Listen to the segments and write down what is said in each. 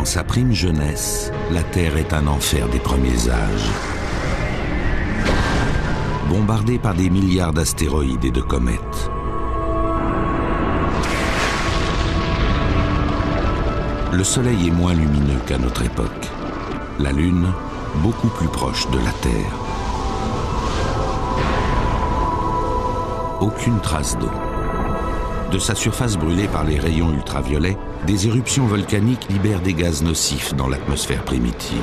sa prime jeunesse, la Terre est un enfer des premiers âges. Bombardée par des milliards d'astéroïdes et de comètes. Le Soleil est moins lumineux qu'à notre époque. La Lune, beaucoup plus proche de la Terre. Aucune trace d'eau. De sa surface brûlée par les rayons ultraviolets, des éruptions volcaniques libèrent des gaz nocifs dans l'atmosphère primitive.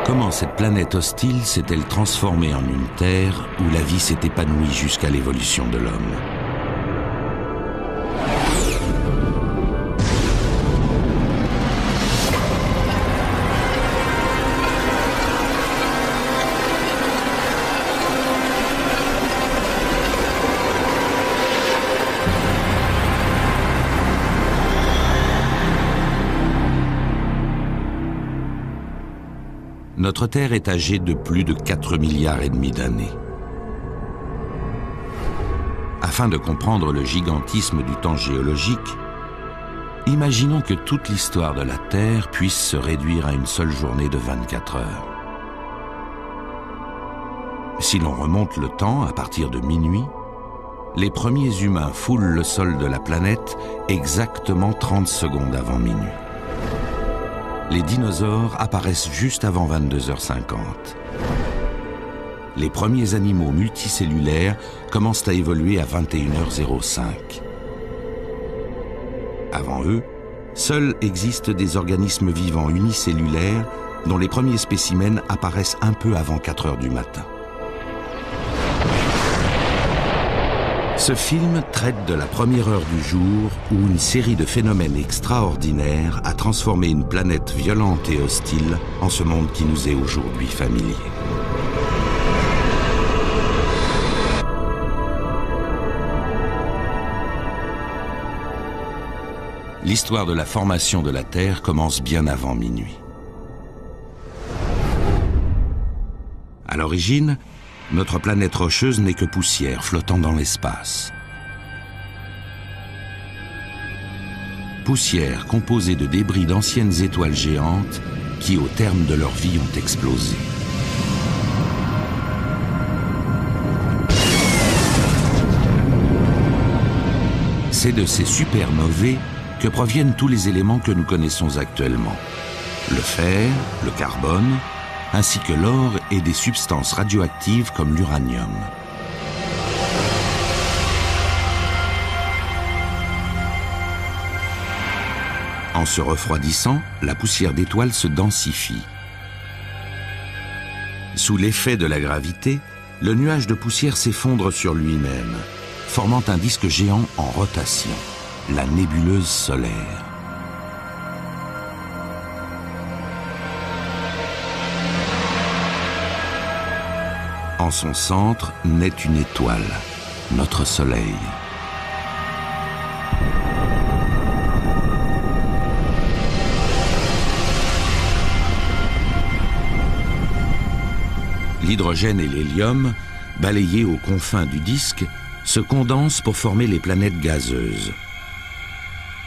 Comment cette planète hostile s'est-elle transformée en une Terre où la vie s'est épanouie jusqu'à l'évolution de l'homme ? Notre Terre est âgée de plus de 4,5 milliards d'années. Afin de comprendre le gigantisme du temps géologique, imaginons que toute l'histoire de la Terre puisse se réduire à une seule journée de 24 heures. Si l'on remonte le temps à partir de minuit, les premiers humains foulent le sol de la planète exactement 30 secondes avant minuit. Les dinosaures apparaissent juste avant 22h50. Les premiers animaux multicellulaires commencent à évoluer à 21h05. Avant eux, seuls existent des organismes vivants unicellulaires dont les premiers spécimens apparaissent un peu avant 4h du matin. Ce film traite de la première heure du jour où une série de phénomènes extraordinaires a transformé une planète violente et hostile en ce monde qui nous est aujourd'hui familier. L'histoire de la formation de la Terre commence bien avant minuit. À l'origine, notre planète rocheuse n'est que poussière flottant dans l'espace. Poussière composée de débris d'anciennes étoiles géantes qui, au terme de leur vie, ont explosé. C'est de ces supernovae que proviennent tous les éléments que nous connaissons actuellement. Le fer, le carbone, ainsi que l'or et des substances radioactives comme l'uranium. En se refroidissant, la poussière d'étoiles se densifie. Sous l'effet de la gravité, le nuage de poussière s'effondre sur lui-même, formant un disque géant en rotation, la nébuleuse solaire. En son centre naît une étoile, notre Soleil. L'hydrogène et l'hélium, balayés aux confins du disque, se condensent pour former les planètes gazeuses.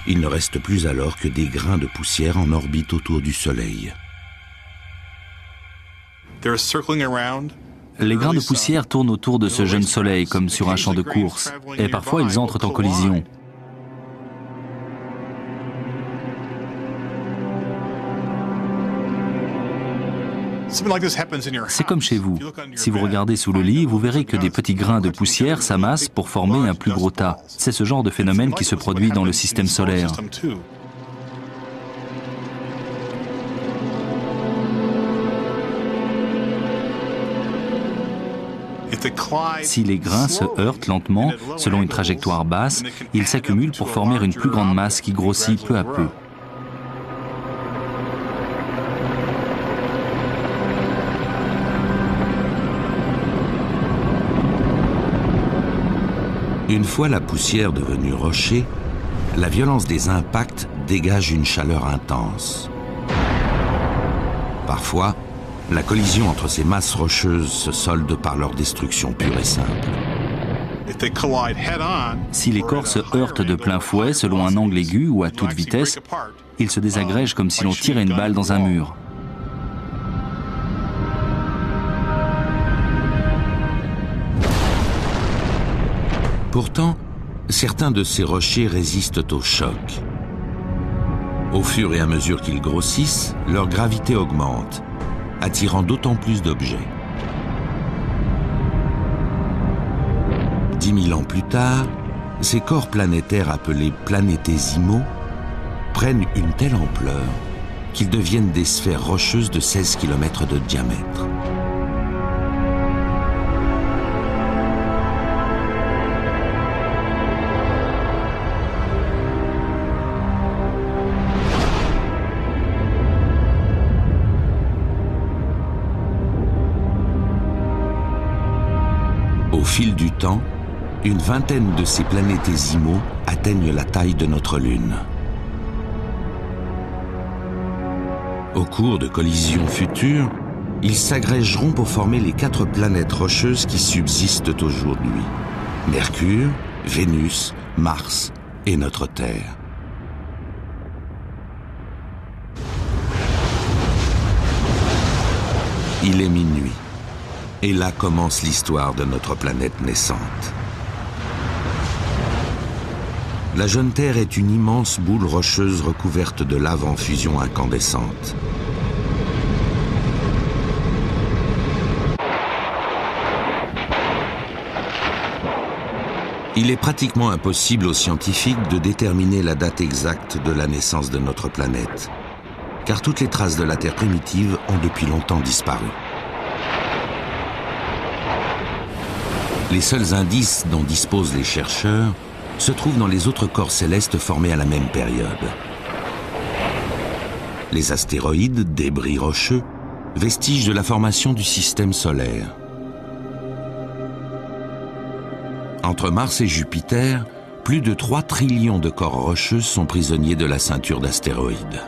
Il ne reste plus alors que des grains de poussière en orbite autour du Soleil. Les grains de poussière tournent autour de ce jeune soleil comme sur un champ de course, et parfois ils entrent en collision. C'est comme chez vous. Si vous regardez sous le lit, vous verrez que des petits grains de poussière s'amassent pour former un plus gros tas. C'est ce genre de phénomène qui se produit dans le système solaire. Si les grains se heurtent lentement, selon une trajectoire basse, ils s'accumulent pour former une plus grande masse qui grossit peu à peu. Une fois la poussière devenue rocher, la violence des impacts dégage une chaleur intense. Parfois, la collision entre ces masses rocheuses se solde par leur destruction pure et simple. Si les corps se heurtent de plein fouet, selon un angle aigu ou à toute vitesse, ils se désagrègent comme si l'on tirait une balle dans un mur. Pourtant, certains de ces rochers résistent au choc. Au fur et à mesure qu'ils grossissent, leur gravité augmente, attirant d'autant plus d'objets. 10 000 ans plus tard, ces corps planétaires appelés planétésimaux prennent une telle ampleur qu'ils deviennent des sphères rocheuses de 16 km de diamètre. Au fil du temps, une vingtaine de ces planétésimaux atteignent la taille de notre Lune. Au cours de collisions futures, ils s'agrégeront pour former les 4 planètes rocheuses qui subsistent aujourd'hui: Mercure, Vénus, Mars et notre Terre. Il est minuit. Et là commence l'histoire de notre planète naissante. La jeune Terre est une immense boule rocheuse recouverte de lave en fusion incandescente. Il est pratiquement impossible aux scientifiques de déterminer la date exacte de la naissance de notre planète, car toutes les traces de la Terre primitive ont depuis longtemps disparu. Les seuls indices dont disposent les chercheurs se trouvent dans les autres corps célestes formés à la même période. Les astéroïdes, débris rocheux, vestiges de la formation du système solaire. Entre Mars et Jupiter, plus de 3 trillions de corps rocheux sont prisonniers de la ceinture d'astéroïdes.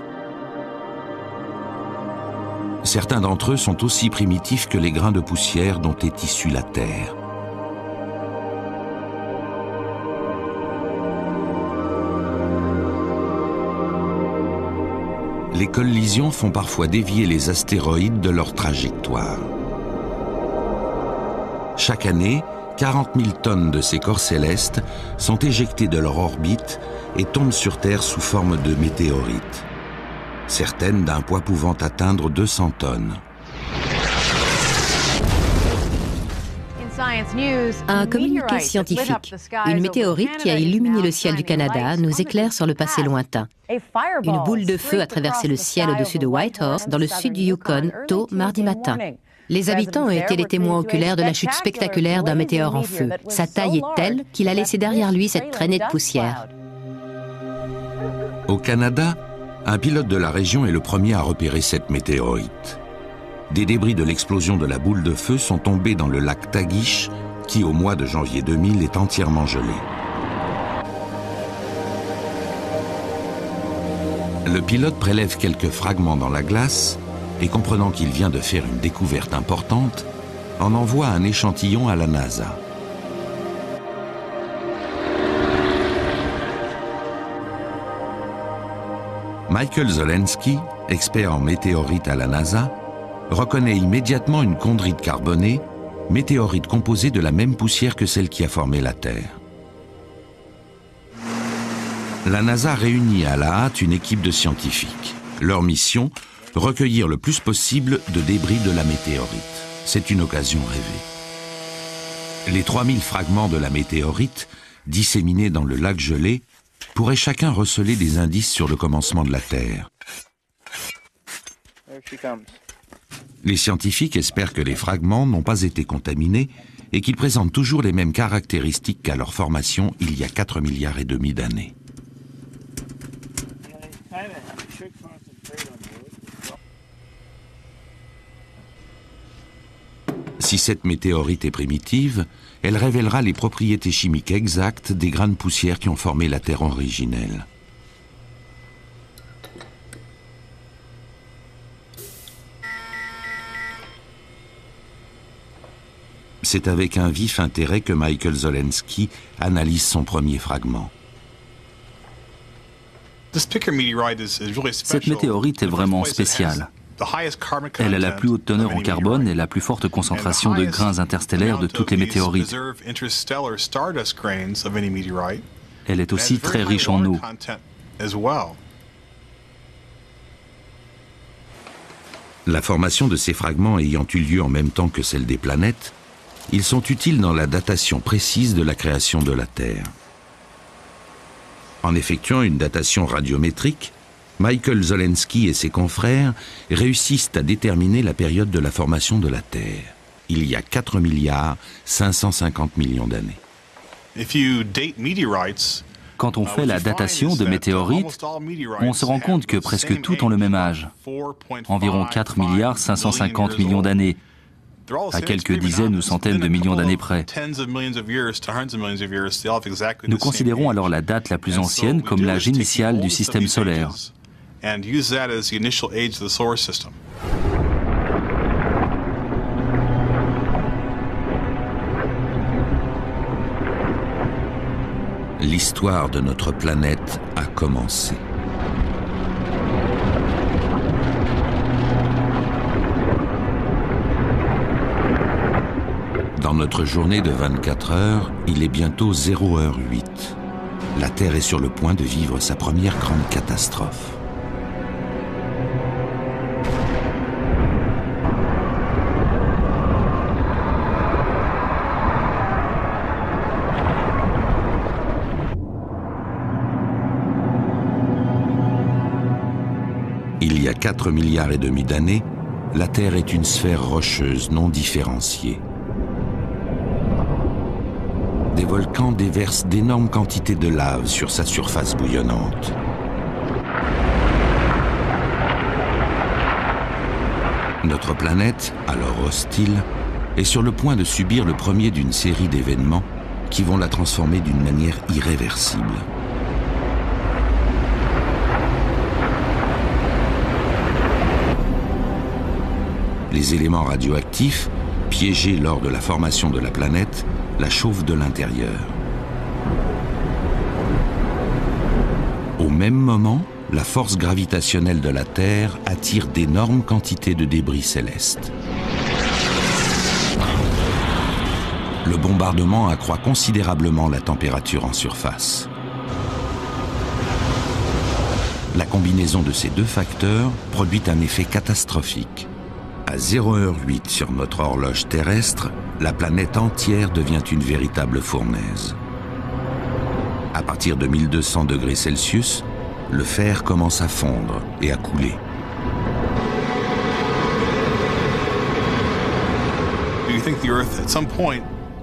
Certains d'entre eux sont aussi primitifs que les grains de poussière dont est issue la Terre. Les collisions font parfois dévier les astéroïdes de leur trajectoire. Chaque année, 40 000 tonnes de ces corps célestes sont éjectées de leur orbite et tombent sur Terre sous forme de météorites. Certaines d'un poids pouvant atteindre 200 tonnes. Un communiqué scientifique. Une météorite qui a illuminé le ciel du Canada nous éclaire sur le passé lointain. Une boule de feu a traversé le ciel au-dessus de Whitehorse, dans le sud du Yukon, tôt mardi matin. Les habitants ont été les témoins oculaires de la chute spectaculaire d'un météore en feu. Sa taille est telle qu'il a laissé derrière lui cette traînée de poussière. Au Canada, un pilote de la région est le premier à repérer cette météorite. Des débris de l'explosion de la boule de feu sont tombés dans le lac Tagish, qui au mois de janvier 2000 est entièrement gelé. Le pilote prélève quelques fragments dans la glace et, comprenant qu'il vient de faire une découverte importante, en envoie un échantillon à la NASA. Michael Zolensky, expert en météorites à la NASA, reconnaît immédiatement une chondrite carbonée, météorite composée de la même poussière que celle qui a formé la Terre. La NASA réunit à la hâte une équipe de scientifiques. Leur mission, recueillir le plus possible de débris de la météorite. C'est une occasion rêvée. Les 3000 fragments de la météorite, disséminés dans le lac gelé, pourraient chacun receler des indices sur le commencement de la Terre. Les scientifiques espèrent que les fragments n'ont pas été contaminés et qu'ils présentent toujours les mêmes caractéristiques qu'à leur formation il y a 4,5 milliards d'années. Si cette météorite est primitive, elle révélera les propriétés chimiques exactes des grains de poussière qui ont formé la Terre originelle. C'est avec un vif intérêt que Michael Zolensky analyse son premier fragment. Cette météorite est vraiment spéciale. Elle a la plus haute teneur en carbone et la plus forte concentration de grains interstellaires de toutes les météorites. Elle est aussi très riche en eau. La formation de ces fragments ayant eu lieu en même temps que celle des planètes, ils sont utiles dans la datation précise de la création de la Terre. En effectuant une datation radiométrique, Michael Zolensky et ses confrères réussissent à déterminer la période de la formation de la Terre, il y a 4 milliards 550 millions d'années. Quand on fait la datation de météorites, on se rend compte que presque toutes ont le même âge, environ 4 milliards 550 millions d'années, à quelques dizaines ou centaines de millions d'années près. Nous considérons alors la date la plus ancienne comme l'âge initial du système solaire. L'histoire de notre planète a commencé. Dans notre journée de 24 heures, il est bientôt 0h08. La Terre est sur le point de vivre sa première grande catastrophe. Il y a 4 milliards et demi d'années, la Terre est une sphère rocheuse non différenciée. Des volcans déversent d'énormes quantités de lave sur sa surface bouillonnante. Notre planète, alors hostile, est sur le point de subir le premier d'une série d'événements qui vont la transformer d'une manière irréversible. Les éléments radioactifs, piégés lors de la formation de la planète, la chauffent de l'intérieur. Au même moment, la force gravitationnelle de la Terre attire d'énormes quantités de débris célestes. Le bombardement accroît considérablement la température en surface. La combinaison de ces deux facteurs produit un effet catastrophique. À 0h08 sur notre horloge terrestre, la planète entière devient une véritable fournaise. À partir de 1200 degrés Celsius, le fer commence à fondre et à couler.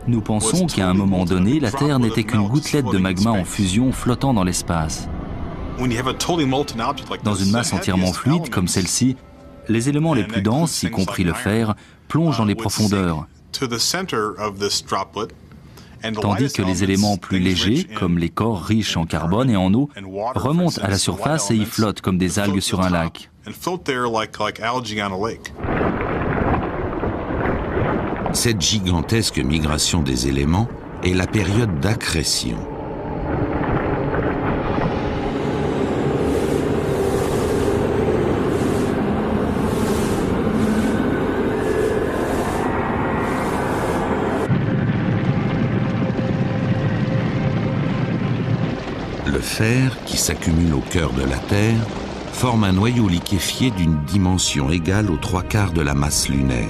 Nous pensons qu'à un moment donné, la Terre n'était qu'une gouttelette de magma en fusion flottant dans l'espace. Dans une masse entièrement fluide comme celle-ci, les éléments les plus denses, y compris le fer, plongent dans les profondeurs, tandis que les éléments plus légers, comme les corps riches en carbone et en eau, remontent à la surface et y flottent comme des algues sur un lac. Cette gigantesque migration des éléments est la période d'accrétion. Le fer, qui s'accumule au cœur de la Terre, forme un noyau liquéfié d'une dimension égale aux 3/4 de la masse lunaire.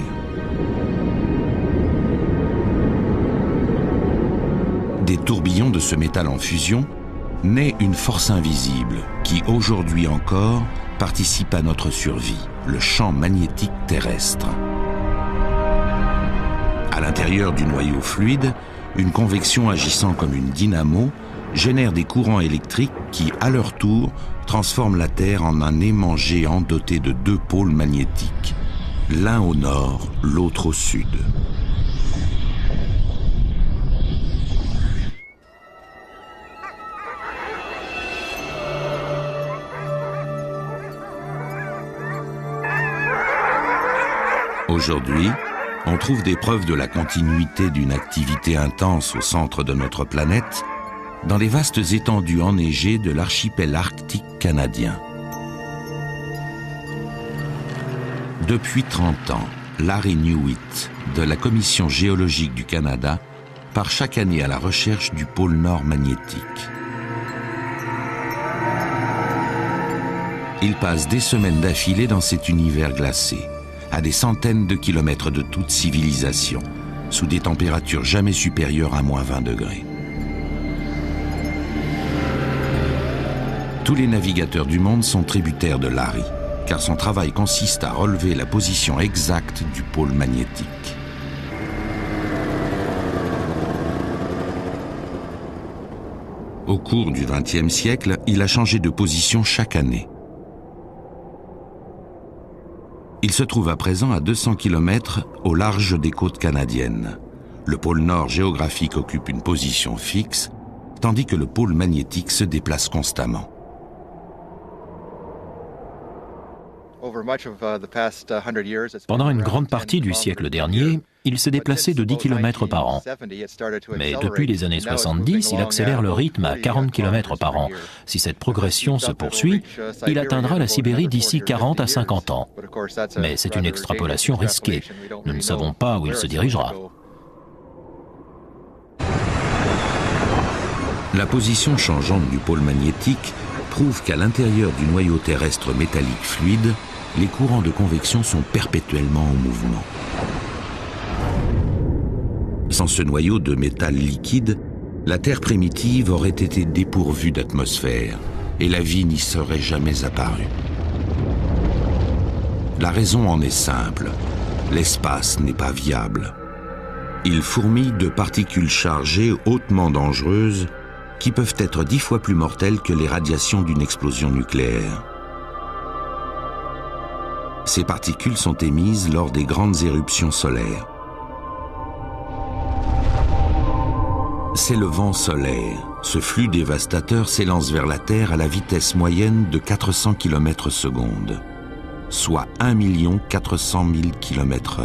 Des tourbillons de ce métal en fusion naît une force invisible qui, aujourd'hui encore, participe à notre survie, le champ magnétique terrestre. À l'intérieur du noyau fluide, une convection agissant comme une dynamo génère des courants électriques qui, à leur tour, transforment la Terre en un aimant géant doté de 2 pôles magnétiques, l'un au nord, l'autre au sud. Aujourd'hui, on trouve des preuves de la continuité d'une activité intense au centre de notre planète dans les vastes étendues enneigées de l'archipel arctique canadien. Depuis 30 ans, Larry Newitt, de la Commission géologique du Canada, part chaque année à la recherche du pôle Nord magnétique. Il passe des semaines d'affilée dans cet univers glacé, à des centaines de kilomètres de toute civilisation, sous des températures jamais supérieures à -20 degrés. Tous les navigateurs du monde sont tributaires de Larry, car son travail consiste à relever la position exacte du pôle magnétique. Au cours du XXe siècle, il a changé de position chaque année. Il se trouve à présent à 200 km au large des côtes canadiennes. Le pôle Nord géographique occupe une position fixe, tandis que le pôle magnétique se déplace constamment. Pendant une grande partie du siècle dernier, il s'est déplacé de 10 km par an. Mais depuis les années 70, il accélère le rythme à 40 km par an. Si cette progression se poursuit, il atteindra la Sibérie d'ici 40 à 50 ans. Mais c'est une extrapolation risquée. Nous ne savons pas où il se dirigera. La position changeante du pôle magnétique prouve qu'à l'intérieur du noyau terrestre métallique fluide, les courants de convection sont perpétuellement en mouvement. Sans ce noyau de métal liquide, la Terre primitive aurait été dépourvue d'atmosphère et la vie n'y serait jamais apparue. La raison en est simple, l'espace n'est pas viable. Il fourmille de particules chargées hautement dangereuses qui peuvent être 10 fois plus mortelles que les radiations d'une explosion nucléaire. Ces particules sont émises lors des grandes éruptions solaires. C'est le vent solaire. Ce flux dévastateur s'élance vers la Terre à la vitesse moyenne de 400 km/s, soit 1 400 000 km/h.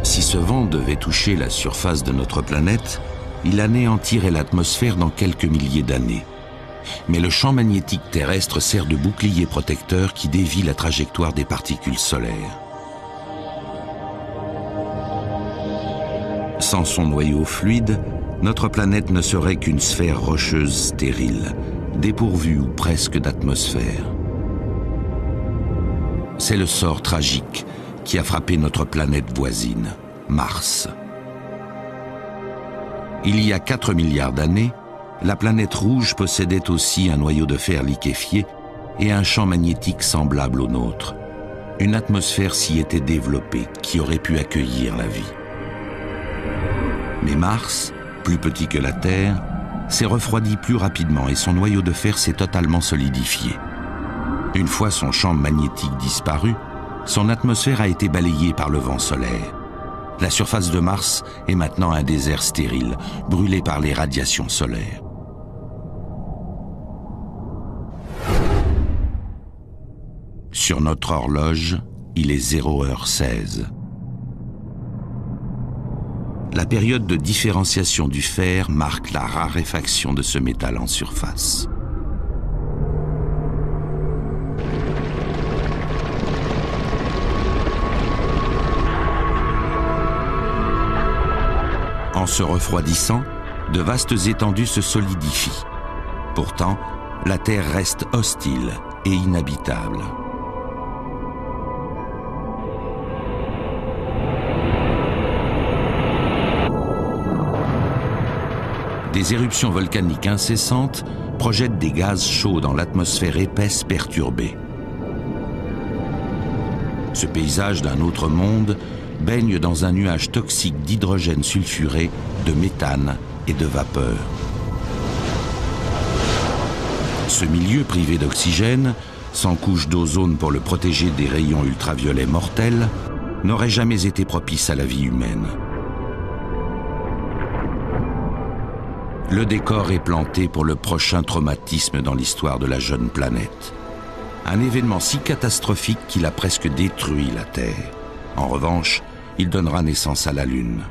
Si ce vent devait toucher la surface de notre planète, il anéantirait l'atmosphère dans quelques milliers d'années. Mais le champ magnétique terrestre sert de bouclier protecteur qui dévie la trajectoire des particules solaires. Sans son noyau fluide, notre planète ne serait qu'une sphère rocheuse stérile, dépourvue ou presque d'atmosphère. C'est le sort tragique qui a frappé notre planète voisine, Mars. Il y a 4 milliards d'années, la planète rouge possédait aussi un noyau de fer liquéfié et un champ magnétique semblable au nôtre. Une atmosphère s'y était développée qui aurait pu accueillir la vie. Mais Mars, plus petit que la Terre, s'est refroidi plus rapidement et son noyau de fer s'est totalement solidifié. Une fois son champ magnétique disparu, son atmosphère a été balayée par le vent solaire. La surface de Mars est maintenant un désert stérile, brûlé par les radiations solaires. Sur notre horloge, il est 0h16. La période de différenciation du fer marque la raréfaction de ce métal en surface. En se refroidissant, de vastes étendues se solidifient. Pourtant, la Terre reste hostile et inhabitable. Des éruptions volcaniques incessantes projettent des gaz chauds dans l'atmosphère épaisse perturbée. Ce paysage d'un autre monde baigne dans un nuage toxique d'hydrogène sulfuré, de méthane et de vapeur. Ce milieu privé d'oxygène, sans couche d'ozone pour le protéger des rayons ultraviolets mortels, n'aurait jamais été propice à la vie humaine. Le décor est planté pour le prochain traumatisme dans l'histoire de la jeune planète. Un événement si catastrophique qu'il a presque détruit la Terre. En revanche, il donnera naissance à la Lune.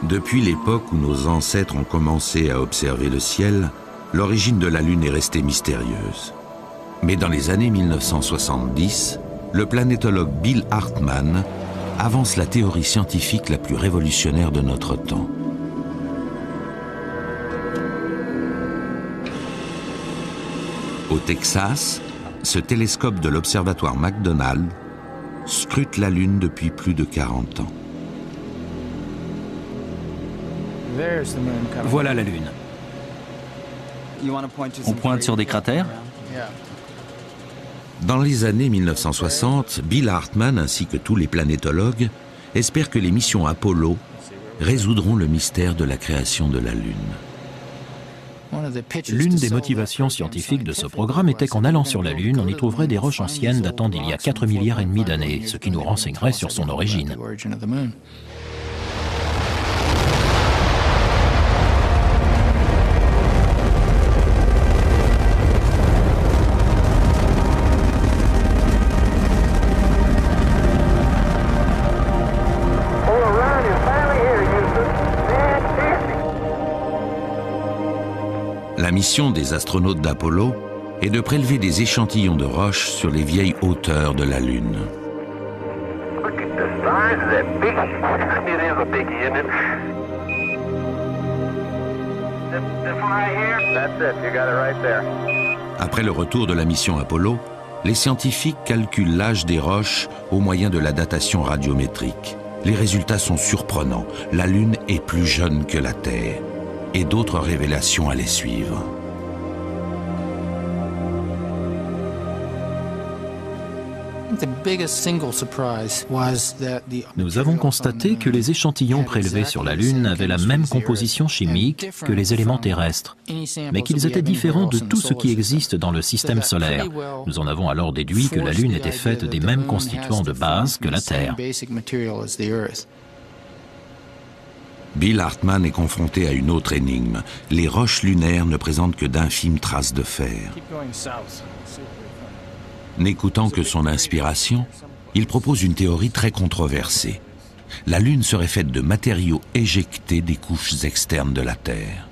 Depuis l'époque où nos ancêtres ont commencé à observer le ciel, l'origine de la Lune est restée mystérieuse. Mais dans les années 1970, le planétologue Bill Hartmann avance la théorie scientifique la plus révolutionnaire de notre temps. Au Texas, ce télescope de l'observatoire McDonald scrute la Lune depuis plus de 40 ans. Voilà la Lune. On pointe sur des cratères? Dans les années 1960, Bill Hartmann ainsi que tous les planétologues espèrent que les missions Apollo résoudront le mystère de la création de la Lune. L'une des motivations scientifiques de ce programme était qu'en allant sur la Lune, on y trouverait des roches anciennes datant d'il y a 4,5 milliards d'années, ce qui nous renseignerait sur son origine. La mission des astronautes d'Apollo est de prélever des échantillons de roches sur les vieilles hauteurs de la Lune. Après le retour de la mission Apollo, les scientifiques calculent l'âge des roches au moyen de la datation radiométrique. Les résultats sont surprenants. La Lune est plus jeune que la Terre. Et d'autres révélations allaient suivre. Nous avons constaté que les échantillons prélevés sur la Lune avaient la même composition chimique que les éléments terrestres, mais qu'ils étaient différents de tout ce qui existe dans le système solaire. Nous en avons alors déduit que la Lune était faite des mêmes constituants de base que la Terre. Bill Hartmann est confronté à une autre énigme. Les roches lunaires ne présentent que d'infimes traces de fer. N'écoutant que son inspiration, il propose une théorie très controversée. La Lune serait faite de matériaux éjectés des couches externes de la Terre.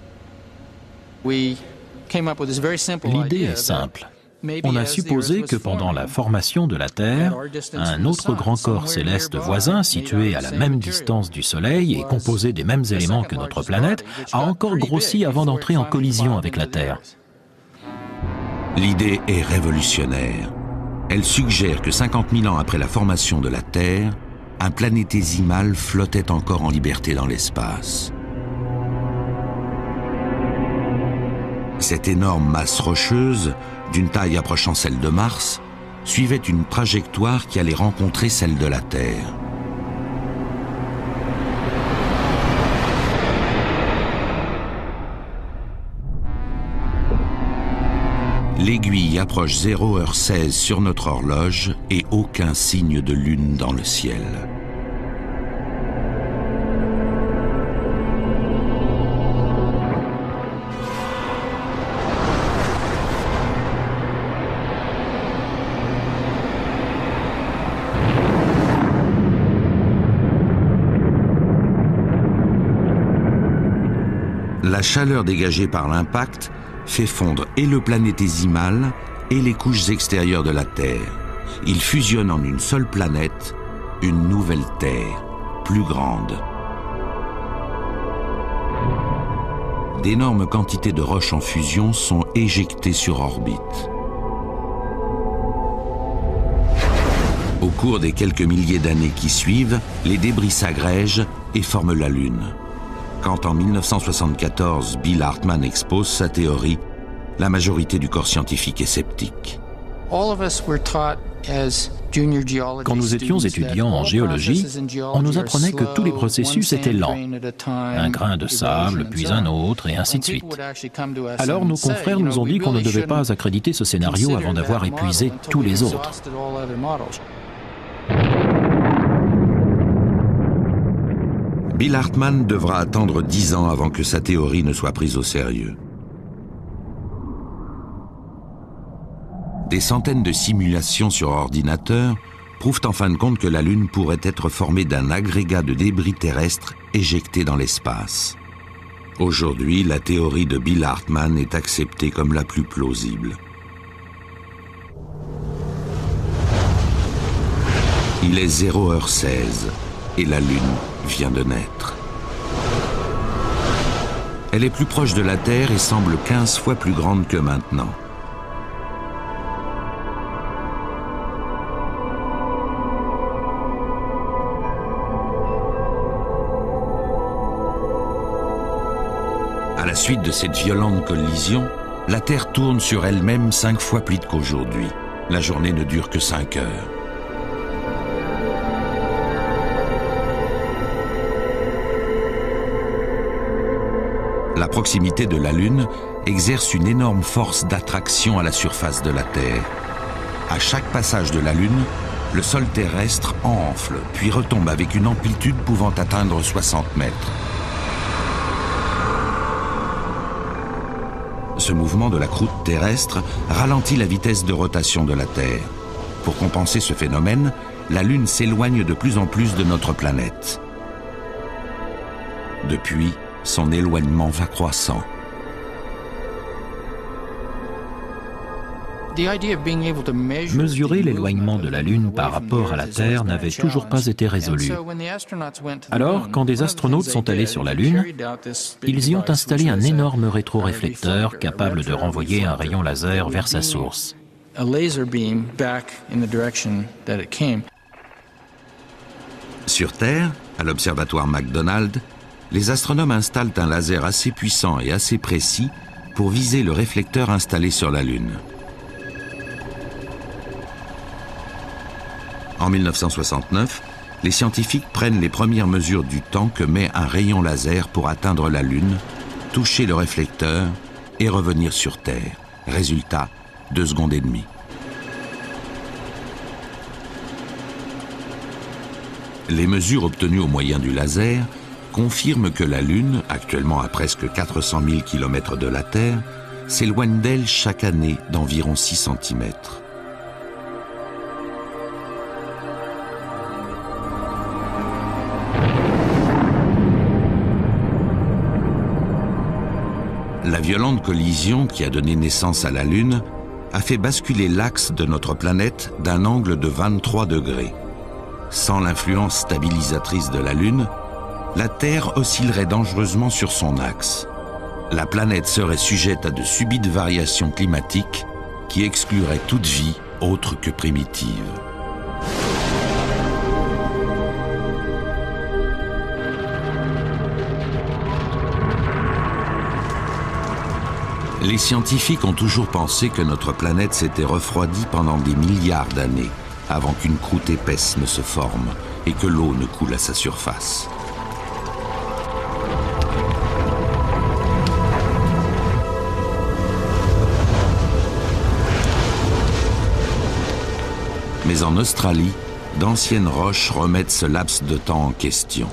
L'idée est simple. On a supposé que pendant la formation de la Terre, un autre grand corps céleste voisin, situé à la même distance du Soleil et composé des mêmes éléments que notre planète, a encore grossi avant d'entrer en collision avec la Terre. L'idée est révolutionnaire. Elle suggère que 50 000 ans après la formation de la Terre, un planétésimal flottait encore en liberté dans l'espace. Cette énorme masse rocheuse, d'une taille approchant celle de Mars, suivait une trajectoire qui allait rencontrer celle de la Terre. L'aiguille approche 0h16 sur notre horloge et aucun signe de lune dans le ciel. La chaleur dégagée par l'impact fait fondre et le planétésimal et les couches extérieures de la Terre. Ils fusionnent en une seule planète, une nouvelle Terre, plus grande. D'énormes quantités de roches en fusion sont éjectées sur orbite. Au cours des quelques milliers d'années qui suivent, les débris s'agrègent et forment la Lune. Quand en 1974, Bill Hartmann expose sa théorie, la majorité du corps scientifique est sceptique. Quand nous étions étudiants en géologie, on nous apprenait que tous les processus étaient lents. Un grain de sable, puis un autre, et ainsi de suite. Alors nos confrères nous ont dit qu'on ne devait pas accréditer ce scénario avant d'avoir épuisé tous les autres. Bill Hartmann devra attendre 10 ans avant que sa théorie ne soit prise au sérieux. Des centaines de simulations sur ordinateur prouvent en fin de compte que la Lune pourrait être formée d'un agrégat de débris terrestres éjectés dans l'espace. Aujourd'hui, la théorie de Bill Hartmann est acceptée comme la plus plausible. Il est 0h16 et la Lune vient de naître. Elle est plus proche de la Terre et semble 15 fois plus grande que maintenant. À la suite de cette violente collision, la Terre tourne sur elle-même 5 fois plus vite qu'aujourd'hui. La journée ne dure que 5 heures. La proximité de la Lune exerce une énorme force d'attraction à la surface de la Terre. À chaque passage de la Lune, le sol terrestre enfle, puis retombe avec une amplitude pouvant atteindre 60 mètres. Ce mouvement de la croûte terrestre ralentit la vitesse de rotation de la Terre. Pour compenser ce phénomène, la Lune s'éloigne de plus en plus de notre planète. Depuis, son éloignement va croissant. Mesurer l'éloignement de la Lune par rapport à la Terre n'avait toujours pas été résolu. Alors, quand des astronautes sont allés sur la Lune, ils y ont installé un énorme rétroréflecteur capable de renvoyer un rayon laser vers sa source. Sur Terre, à l'observatoire McDonald, les astronomes installent un laser assez puissant et assez précis pour viser le réflecteur installé sur la Lune. En 1969, les scientifiques prennent les premières mesures du temps que met un rayon laser pour atteindre la Lune, toucher le réflecteur et revenir sur Terre. Résultat, 2 secondes et demie. Les mesures obtenues au moyen du laser confirment que la Lune, actuellement à presque 400 000 km de la Terre, s'éloigne d'elle chaque année d'environ 6 cm. La violente collision qui a donné naissance à la Lune a fait basculer l'axe de notre planète d'un angle de 23 degrés. Sans l'influence stabilisatrice de la Lune, la Terre oscillerait dangereusement sur son axe. La planète serait sujette à de subites variations climatiques qui excluraient toute vie autre que primitive. Les scientifiques ont toujours pensé que notre planète s'était refroidie pendant des milliards d'années, avant qu'une croûte épaisse ne se forme et que l'eau ne coule à sa surface. Mais en Australie, d'anciennes roches remettent ce laps de temps en question.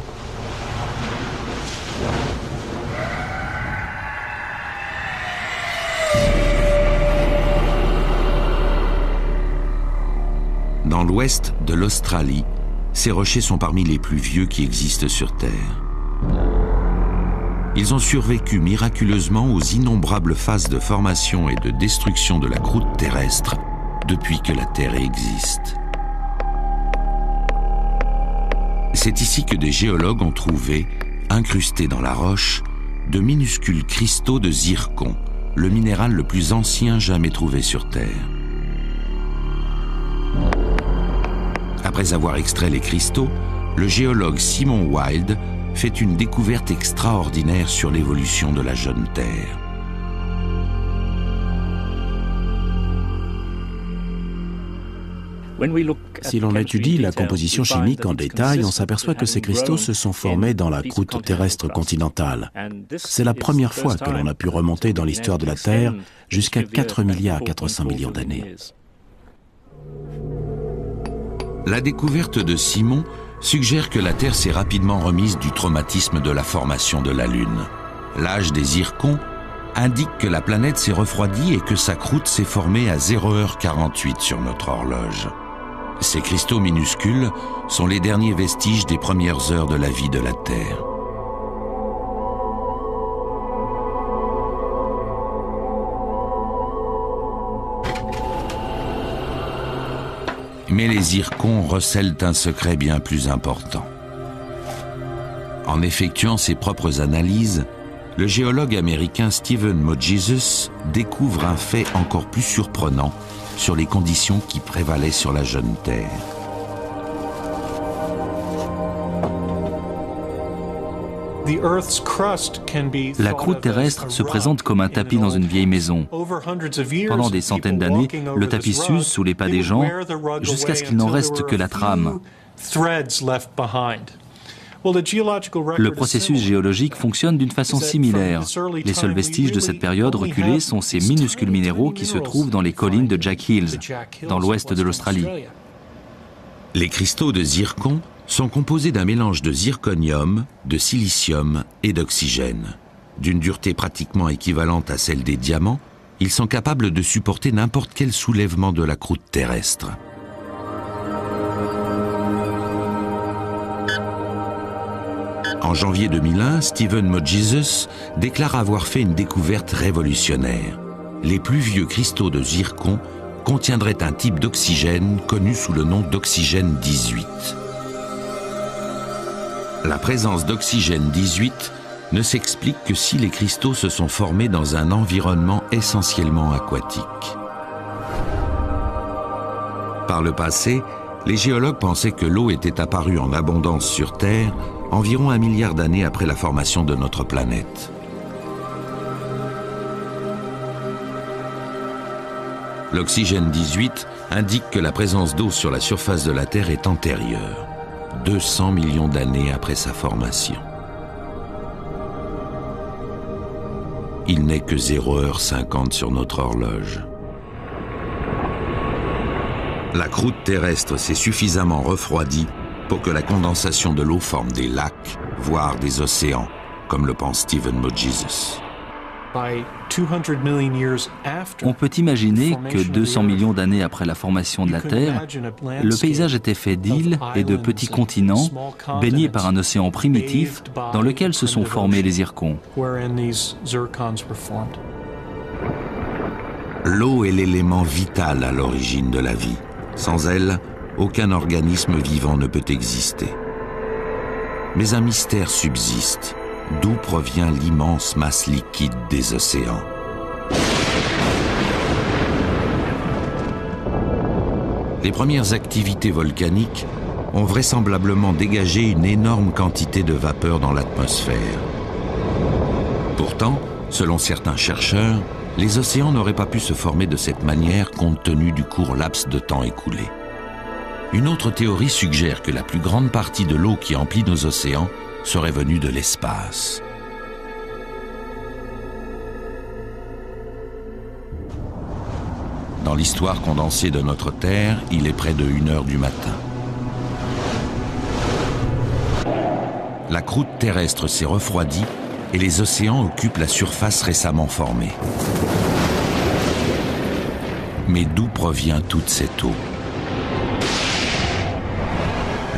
Dans l'ouest de l'Australie, ces rochers sont parmi les plus vieux qui existent sur Terre. Ils ont survécu miraculeusement aux innombrables phases de formation et de destruction de la croûte terrestre depuis que la Terre existe. C'est ici que des géologues ont trouvé, incrustés dans la roche, de minuscules cristaux de zircon, le minéral le plus ancien jamais trouvé sur Terre. Après avoir extrait les cristaux, le géologue Simon Wilde fait une découverte extraordinaire sur l'évolution de la jeune Terre. Si l'on étudie la composition chimique en détail, on s'aperçoit que ces cristaux se sont formés dans la croûte terrestre continentale. C'est la première fois que l'on a pu remonter dans l'histoire de la Terre jusqu'à 4 milliards 400 millions d'années. La découverte de Simon suggère que la Terre s'est rapidement remise du traumatisme de la formation de la Lune. L'âge des zircons indique que la planète s'est refroidie et que sa croûte s'est formée à 0h48 sur notre horloge. Ces cristaux minuscules sont les derniers vestiges des premières heures de la vie de la Terre. Mais les zircons recèlent un secret bien plus important. En effectuant ses propres analyses, le géologue américain Stephen Mogesus découvre un fait encore plus surprenant sur les conditions qui prévalaient sur la jeune Terre. La croûte terrestre se présente comme un tapis dans une vieille maison. Pendant des centaines d'années, le tapis s'use sous les pas des gens jusqu'à ce qu'il n'en reste que la trame. Le processus géologique fonctionne d'une façon similaire. Les seuls vestiges de cette période reculée sont ces minuscules minéraux qui se trouvent dans les collines de Jack Hills, dans l'ouest de l'Australie. Les cristaux de zircon sont composés d'un mélange de zirconium, de silicium et d'oxygène. D'une dureté pratiquement équivalente à celle des diamants, ils sont capables de supporter n'importe quel soulèvement de la croûte terrestre. En janvier 2001, Stephen Mogesus déclare avoir fait une découverte révolutionnaire. Les plus vieux cristaux de zircon contiendraient un type d'oxygène connu sous le nom d'oxygène 18. La présence d'oxygène 18 ne s'explique que si les cristaux se sont formés dans un environnement essentiellement aquatique. Par le passé, les géologues pensaient que l'eau était apparue en abondance sur Terre environ 1 milliard d'années après la formation de notre planète. L'oxygène 18 indique que la présence d'eau sur la surface de la Terre est antérieure, 200 millions d'années après sa formation. Il n'est que 0h50 sur notre horloge. La croûte terrestre s'est suffisamment refroidie pour que la condensation de l'eau forme des lacs, voire des océans, comme le pense Stephen Mogesus. On peut imaginer que 200 millions d'années après la formation de la Terre, le paysage était fait d'îles et de petits continents baignés par un océan primitif dans lequel se sont formés les zircons. L'eau est l'élément vital à l'origine de la vie. Sans elle, aucun organisme vivant ne peut exister. Mais un mystère subsiste. D'où provient l'immense masse liquide des océans? Les premières activités volcaniques ont vraisemblablement dégagé une énorme quantité de vapeur dans l'atmosphère. Pourtant, selon certains chercheurs, les océans n'auraient pas pu se former de cette manière compte tenu du court laps de temps écoulé. Une autre théorie suggère que la plus grande partie de l'eau qui emplit nos océans serait venue de l'espace. Dans l'histoire condensée de notre Terre, il est près de 1h du matin. La croûte terrestre s'est refroidie et les océans occupent la surface récemment formée. Mais d'où provient toute cette eau?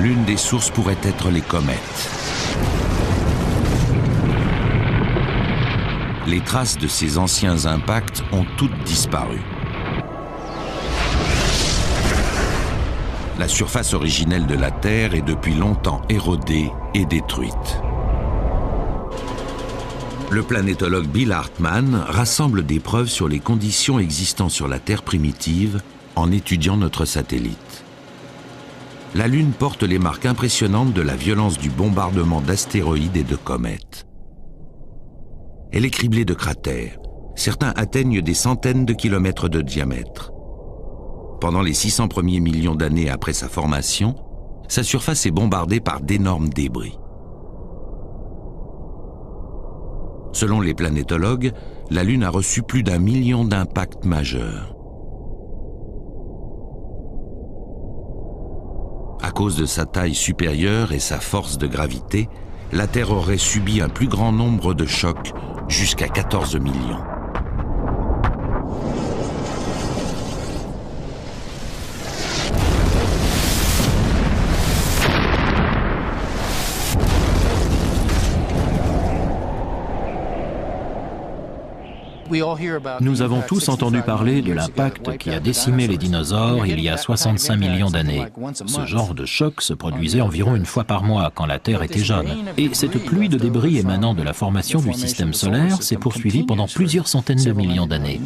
L'une des sources pourrait être les comètes. Les traces de ces anciens impacts ont toutes disparu. La surface originelle de la Terre est depuis longtemps érodée et détruite. Le planétologue Bill Hartmann rassemble des preuves sur les conditions existant sur la Terre primitive en étudiant notre satellite. La Lune porte les marques impressionnantes de la violence du bombardement d'astéroïdes et de comètes. Elle est criblée de cratères. Certains atteignent des centaines de kilomètres de diamètre. Pendant les 600 premiers millions d'années après sa formation, sa surface est bombardée par d'énormes débris. Selon les planétologues, la Lune a reçu plus d'1 million d'impacts majeurs. À cause de sa taille supérieure et sa force de gravité, la Terre aurait subi un plus grand nombre de chocs, jusqu'à 14 millions. Nous avons tous entendu parler de l'impact qui a décimé les dinosaures il y a 65 millions d'années. Ce genre de choc se produisait environ une fois par mois quand la Terre était jeune. Et cette pluie de débris émanant de la formation du système solaire s'est poursuivie pendant plusieurs centaines de millions d'années.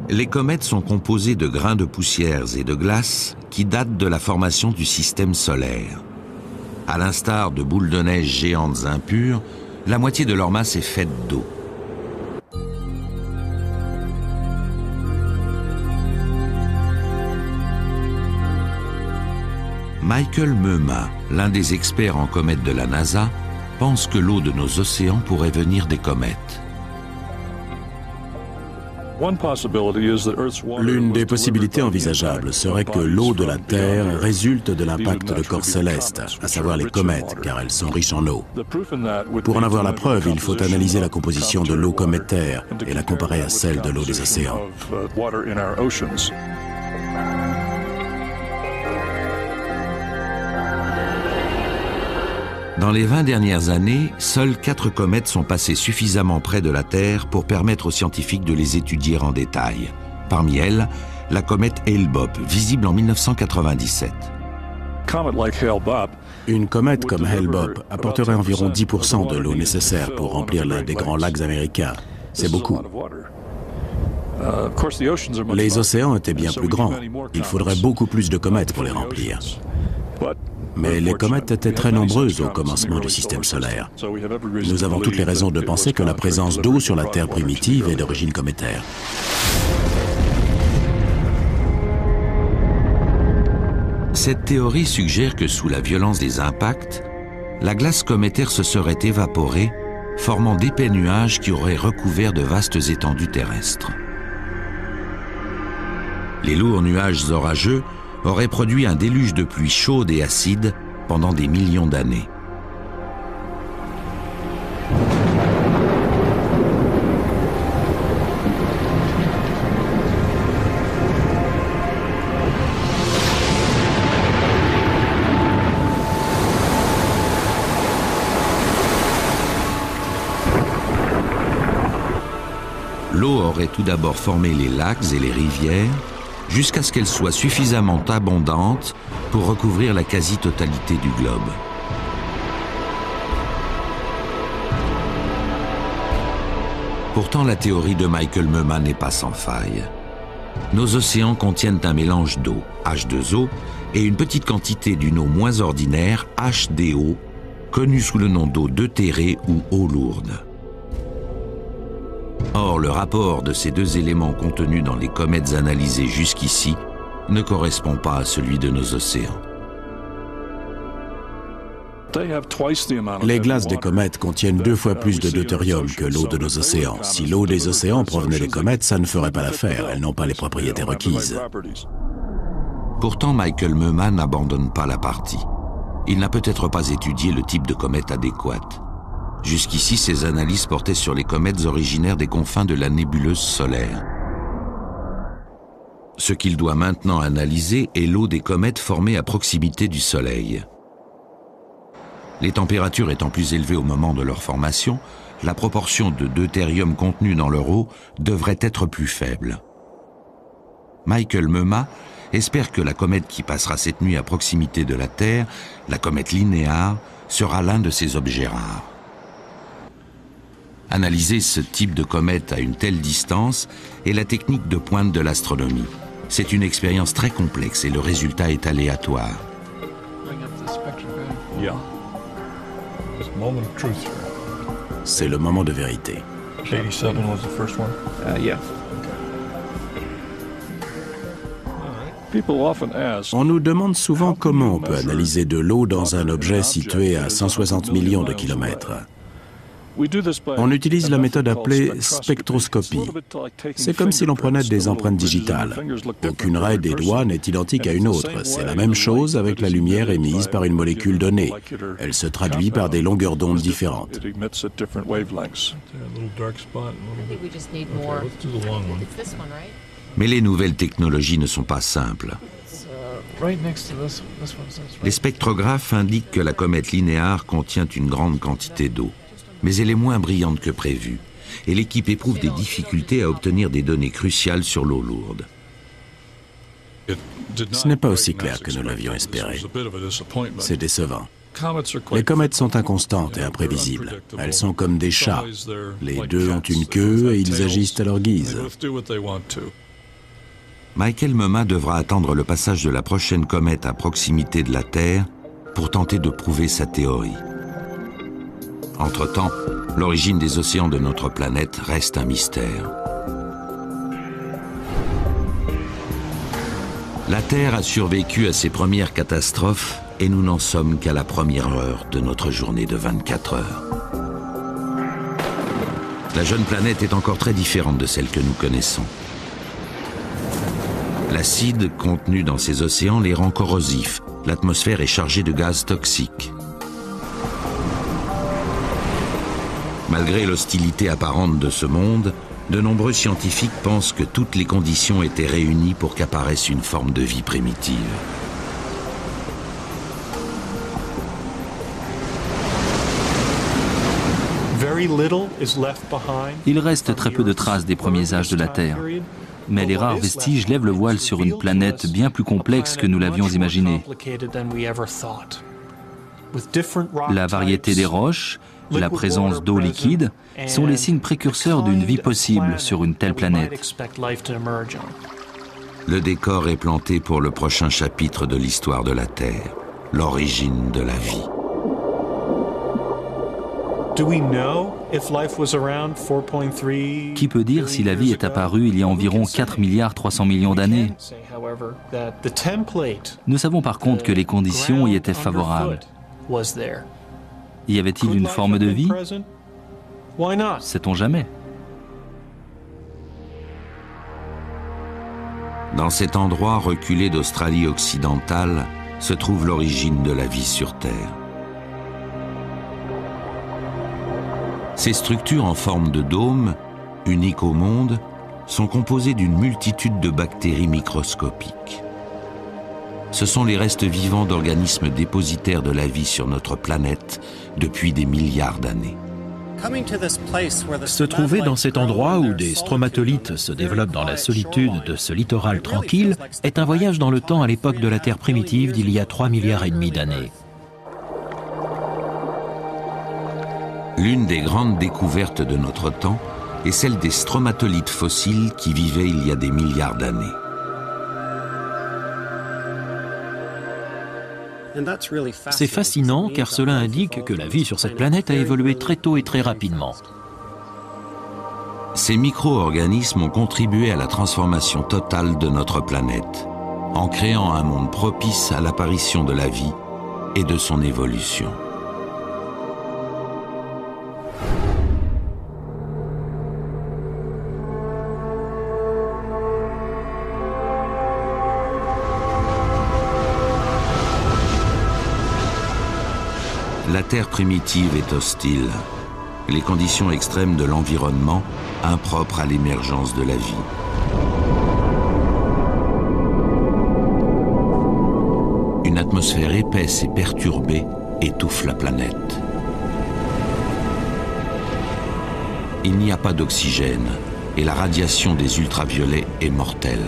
Les comètes sont composées de grains de poussières et de glace qui datent de la formation du système solaire. À l'instar de boules de neige géantes impures, la moitié de leur masse est faite d'eau. Michael Meuma, l'un des experts en comètes de la NASA, pense que l'eau de nos océans pourrait venir des comètes. L'une des possibilités envisageables serait que l'eau de la Terre résulte de l'impact de corps célestes, à savoir les comètes, car elles sont riches en eau. Pour en avoir la preuve, il faut analyser la composition de l'eau cométaire et la comparer à celle de l'eau des océans. Dans les 20 dernières années, seules 4 comètes sont passées suffisamment près de la Terre pour permettre aux scientifiques de les étudier en détail. Parmi elles, la comète Hale-Bopp, visible en 1997. Une comète comme Hale-Bopp apporterait environ 10% de l'eau nécessaire pour remplir l'un des grands lacs américains. C'est beaucoup. Les océans étaient bien plus grands. Il faudrait beaucoup plus de comètes pour les remplir. Mais les comètes étaient très nombreuses au commencement du système solaire. Nous avons toutes les raisons de penser que la présence d'eau sur la Terre primitive est d'origine cométaire. Cette théorie suggère que sous la violence des impacts, la glace cométaire se serait évaporée, formant d'épais nuages qui auraient recouvert de vastes étendues terrestres. Les lourds nuages orageux aurait produit un déluge de pluie chaude et acide pendant des millions d'années. L'eau aurait tout d'abord formé les lacs et les rivières, jusqu'à ce qu'elle soit suffisamment abondante pour recouvrir la quasi-totalité du globe. Pourtant, la théorie de Michael Meuma n'est pas sans faille. Nos océans contiennent un mélange d'eau, H2O, et une petite quantité d'une eau moins ordinaire, HDO, connue sous le nom d'eau deutérée ou eau lourde. Or, le rapport de ces deux éléments contenus dans les comètes analysées jusqu'ici ne correspond pas à celui de nos océans. Les glaces des comètes contiennent 2 fois plus de deutérium que l'eau de nos océans. Si l'eau des océans provenait des comètes, ça ne ferait pas l'affaire. Elles n'ont pas les propriétés requises. Pourtant, Michael Meuma n'abandonne pas la partie. Il n'a peut-être pas étudié le type de comète adéquate. Jusqu'ici, ses analyses portaient sur les comètes originaires des confins de la nébuleuse solaire. Ce qu'il doit maintenant analyser est l'eau des comètes formées à proximité du Soleil. Les températures étant plus élevées au moment de leur formation, la proportion de deutérium contenu dans leur eau devrait être plus faible. Michael Meuma espère que la comète qui passera cette nuit à proximité de la Terre, la comète Linéar, sera l'un de ces objets rares. Analyser ce type de comète à une telle distance est la technique de pointe de l'astronomie. C'est une expérience très complexe et le résultat est aléatoire. C'est le moment de vérité. On nous demande souvent comment on peut analyser de l'eau dans un objet situé à 160 millions de kilomètres. On utilise la méthode appelée spectroscopie. C'est comme si l'on prenait des empreintes digitales. Aucune raie des doigts n'est identique à une autre. C'est la même chose avec la lumière émise par une molécule donnée. Elle se traduit par des longueurs d'onde différentes. Mais les nouvelles technologies ne sont pas simples. Les spectrographes indiquent que la comète Linear contient une grande quantité d'eau, mais elle est moins brillante que prévu, et l'équipe éprouve des difficultés à obtenir des données cruciales sur l'eau lourde. Ce n'est pas aussi clair que nous l'avions espéré. C'est décevant. Les comètes sont inconstantes et imprévisibles. Elles sont comme des chats. Les deux ont une queue et ils agissent à leur guise. Michael Mema devra attendre le passage de la prochaine comète à proximité de la Terre pour tenter de prouver sa théorie. Entre-temps, l'origine des océans de notre planète reste un mystère. La Terre a survécu à ses premières catastrophes et nous n'en sommes qu'à la première heure de notre journée de 24 heures. La jeune planète est encore très différente de celle que nous connaissons. L'acide contenu dans ces océans les rend corrosifs. L'atmosphère est chargée de gaz toxiques. Malgré l'hostilité apparente de ce monde, de nombreux scientifiques pensent que toutes les conditions étaient réunies pour qu'apparaisse une forme de vie primitive. Il reste très peu de traces des premiers âges de la Terre. Mais les rares vestiges lèvent le voile sur une planète bien plus complexe que nous l'avions imaginé. La variété des roches, la présence d'eau liquide sont les signes précurseurs d'une vie possible sur une telle planète. Le décor est planté pour le prochain chapitre de l'histoire de la Terre, l'origine de la vie. Qui peut dire si la vie est apparue il y a environ 4,3 milliards d'années? Nous savons par contre que les conditions y étaient favorables. Y avait-il une forme de vie? Sait-on jamais? Dans cet endroit reculé d'Australie occidentale se trouve l'origine de la vie sur Terre. Ces structures en forme de dôme, uniques au monde, sont composées d'une multitude de bactéries microscopiques. Ce sont les restes vivants d'organismes dépositaires de la vie sur notre planète depuis des milliards d'années. Se trouver dans cet endroit où des stromatolites se développent dans la solitude de ce littoral tranquille est un voyage dans le temps à l'époque de la Terre primitive d'il y a 3,5 milliards d'années. L'une des grandes découvertes de notre temps est celle des stromatolites fossiles qui vivaient il y a des milliards d'années. C'est fascinant car cela indique que la vie sur cette planète a évolué très tôt et très rapidement. Ces micro-organismes ont contribué à la transformation totale de notre planète, en créant un monde propice à l'apparition de la vie et de son évolution. La Terre primitive est hostile. Les conditions extrêmes de l'environnement impropres à l'émergence de la vie. Une atmosphère épaisse et perturbée étouffe la planète. Il n'y a pas d'oxygène et la radiation des ultraviolets est mortelle.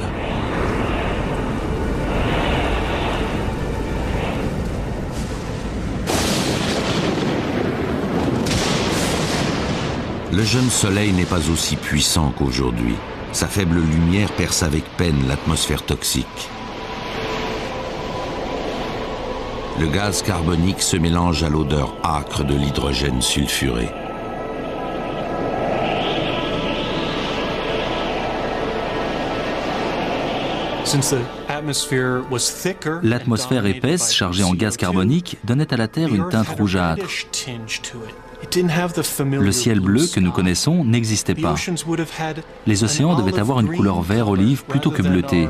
Le jeune soleil n'est pas aussi puissant qu'aujourd'hui. Sa faible lumière perce avec peine l'atmosphère toxique. Le gaz carbonique se mélange à l'odeur âcre de l'hydrogène sulfuré. L'atmosphère épaisse, chargée en gaz carbonique, donnait à la Terre une teinte rougeâtre. Le ciel bleu que nous connaissons n'existait pas. Les océans devaient avoir une couleur vert-olive plutôt que bleutée.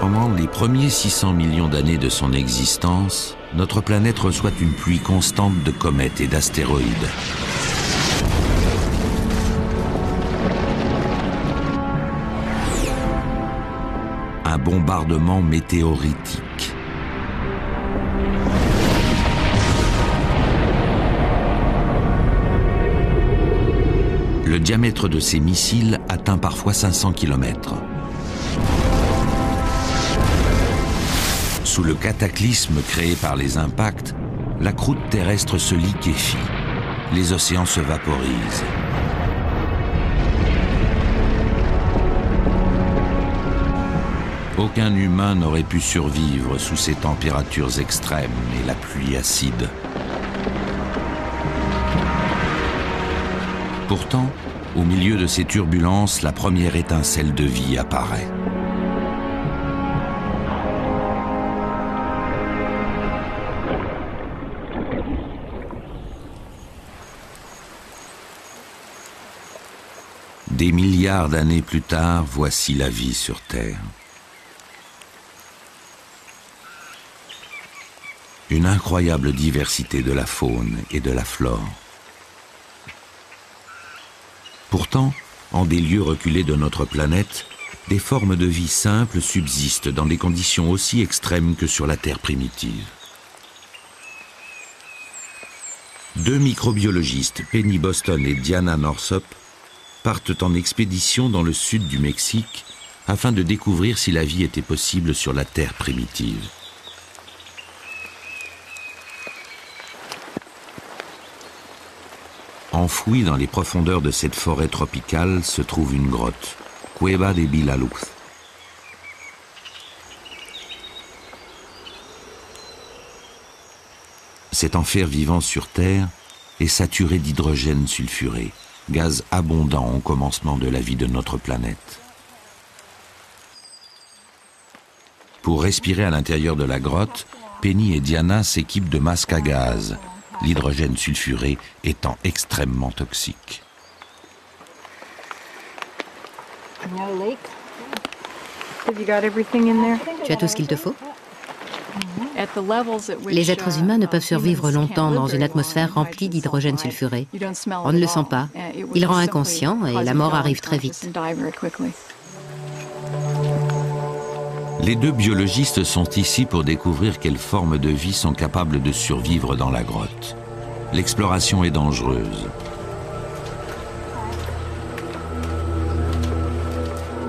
Pendant les premiers 600 millions d'années de son existence, notre planète reçoit une pluie constante de comètes et d'astéroïdes. Un bombardement météoritique. Le diamètre de ces missiles atteint parfois 500 km. Sous le cataclysme créé par les impacts, la croûte terrestre se liquéfie. Les océans se vaporisent. Aucun humain n'aurait pu survivre sous ces températures extrêmes et la pluie acide. Pourtant, au milieu de ces turbulences, la première étincelle de vie apparaît. Des milliards d'années plus tard, voici la vie sur Terre. Une incroyable diversité de la faune et de la flore. Pourtant, en des lieux reculés de notre planète, des formes de vie simples subsistent dans des conditions aussi extrêmes que sur la Terre primitive. Deux microbiologistes, Penny Boston et Diana Northup, partent en expédition dans le sud du Mexique afin de découvrir si la vie était possible sur la Terre primitive. Enfouie dans les profondeurs de cette forêt tropicale se trouve une grotte, Cueva de Vilaluz. Cet enfer vivant sur Terre est saturé d'hydrogène sulfuré, gaz abondant au commencement de la vie de notre planète. Pour respirer à l'intérieur de la grotte, Penny et Diana s'équipent de masques à gaz, l'hydrogène sulfuré étant extrêmement toxique. Tu as tout ce qu'il te faut? Les êtres humains ne peuvent survivre longtemps dans une atmosphère remplie d'hydrogène sulfuré. On ne le sent pas. Il rend inconscient et la mort arrive très vite. Les deux biologistes sont ici pour découvrir quelles formes de vie sont capables de survivre dans la grotte. L'exploration est dangereuse.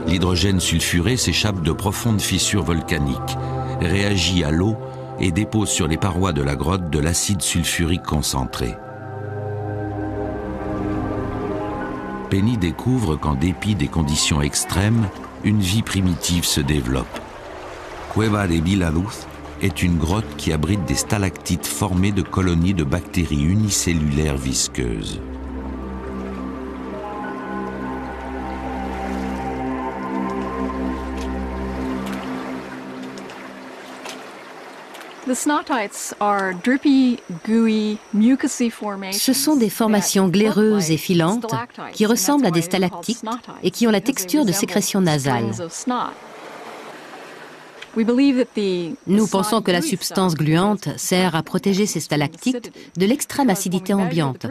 L'hydrogène sulfuré s'échappe de profondes fissures volcaniques, réagit à l'eau et dépose sur les parois de la grotte de l'acide sulfurique concentré. Penny découvre qu'en dépit des conditions extrêmes, une vie primitive se développe. Cueva de Vilaluz est une grotte qui abrite des stalactites formées de colonies de bactéries unicellulaires visqueuses. Ce sont des formations glaireuses et filantes qui ressemblent à des stalactites et qui ont la texture de sécrétions nasales. Nous pensons que la substance gluante sert à protéger ces stalactites de l'extrême acidité ambiante,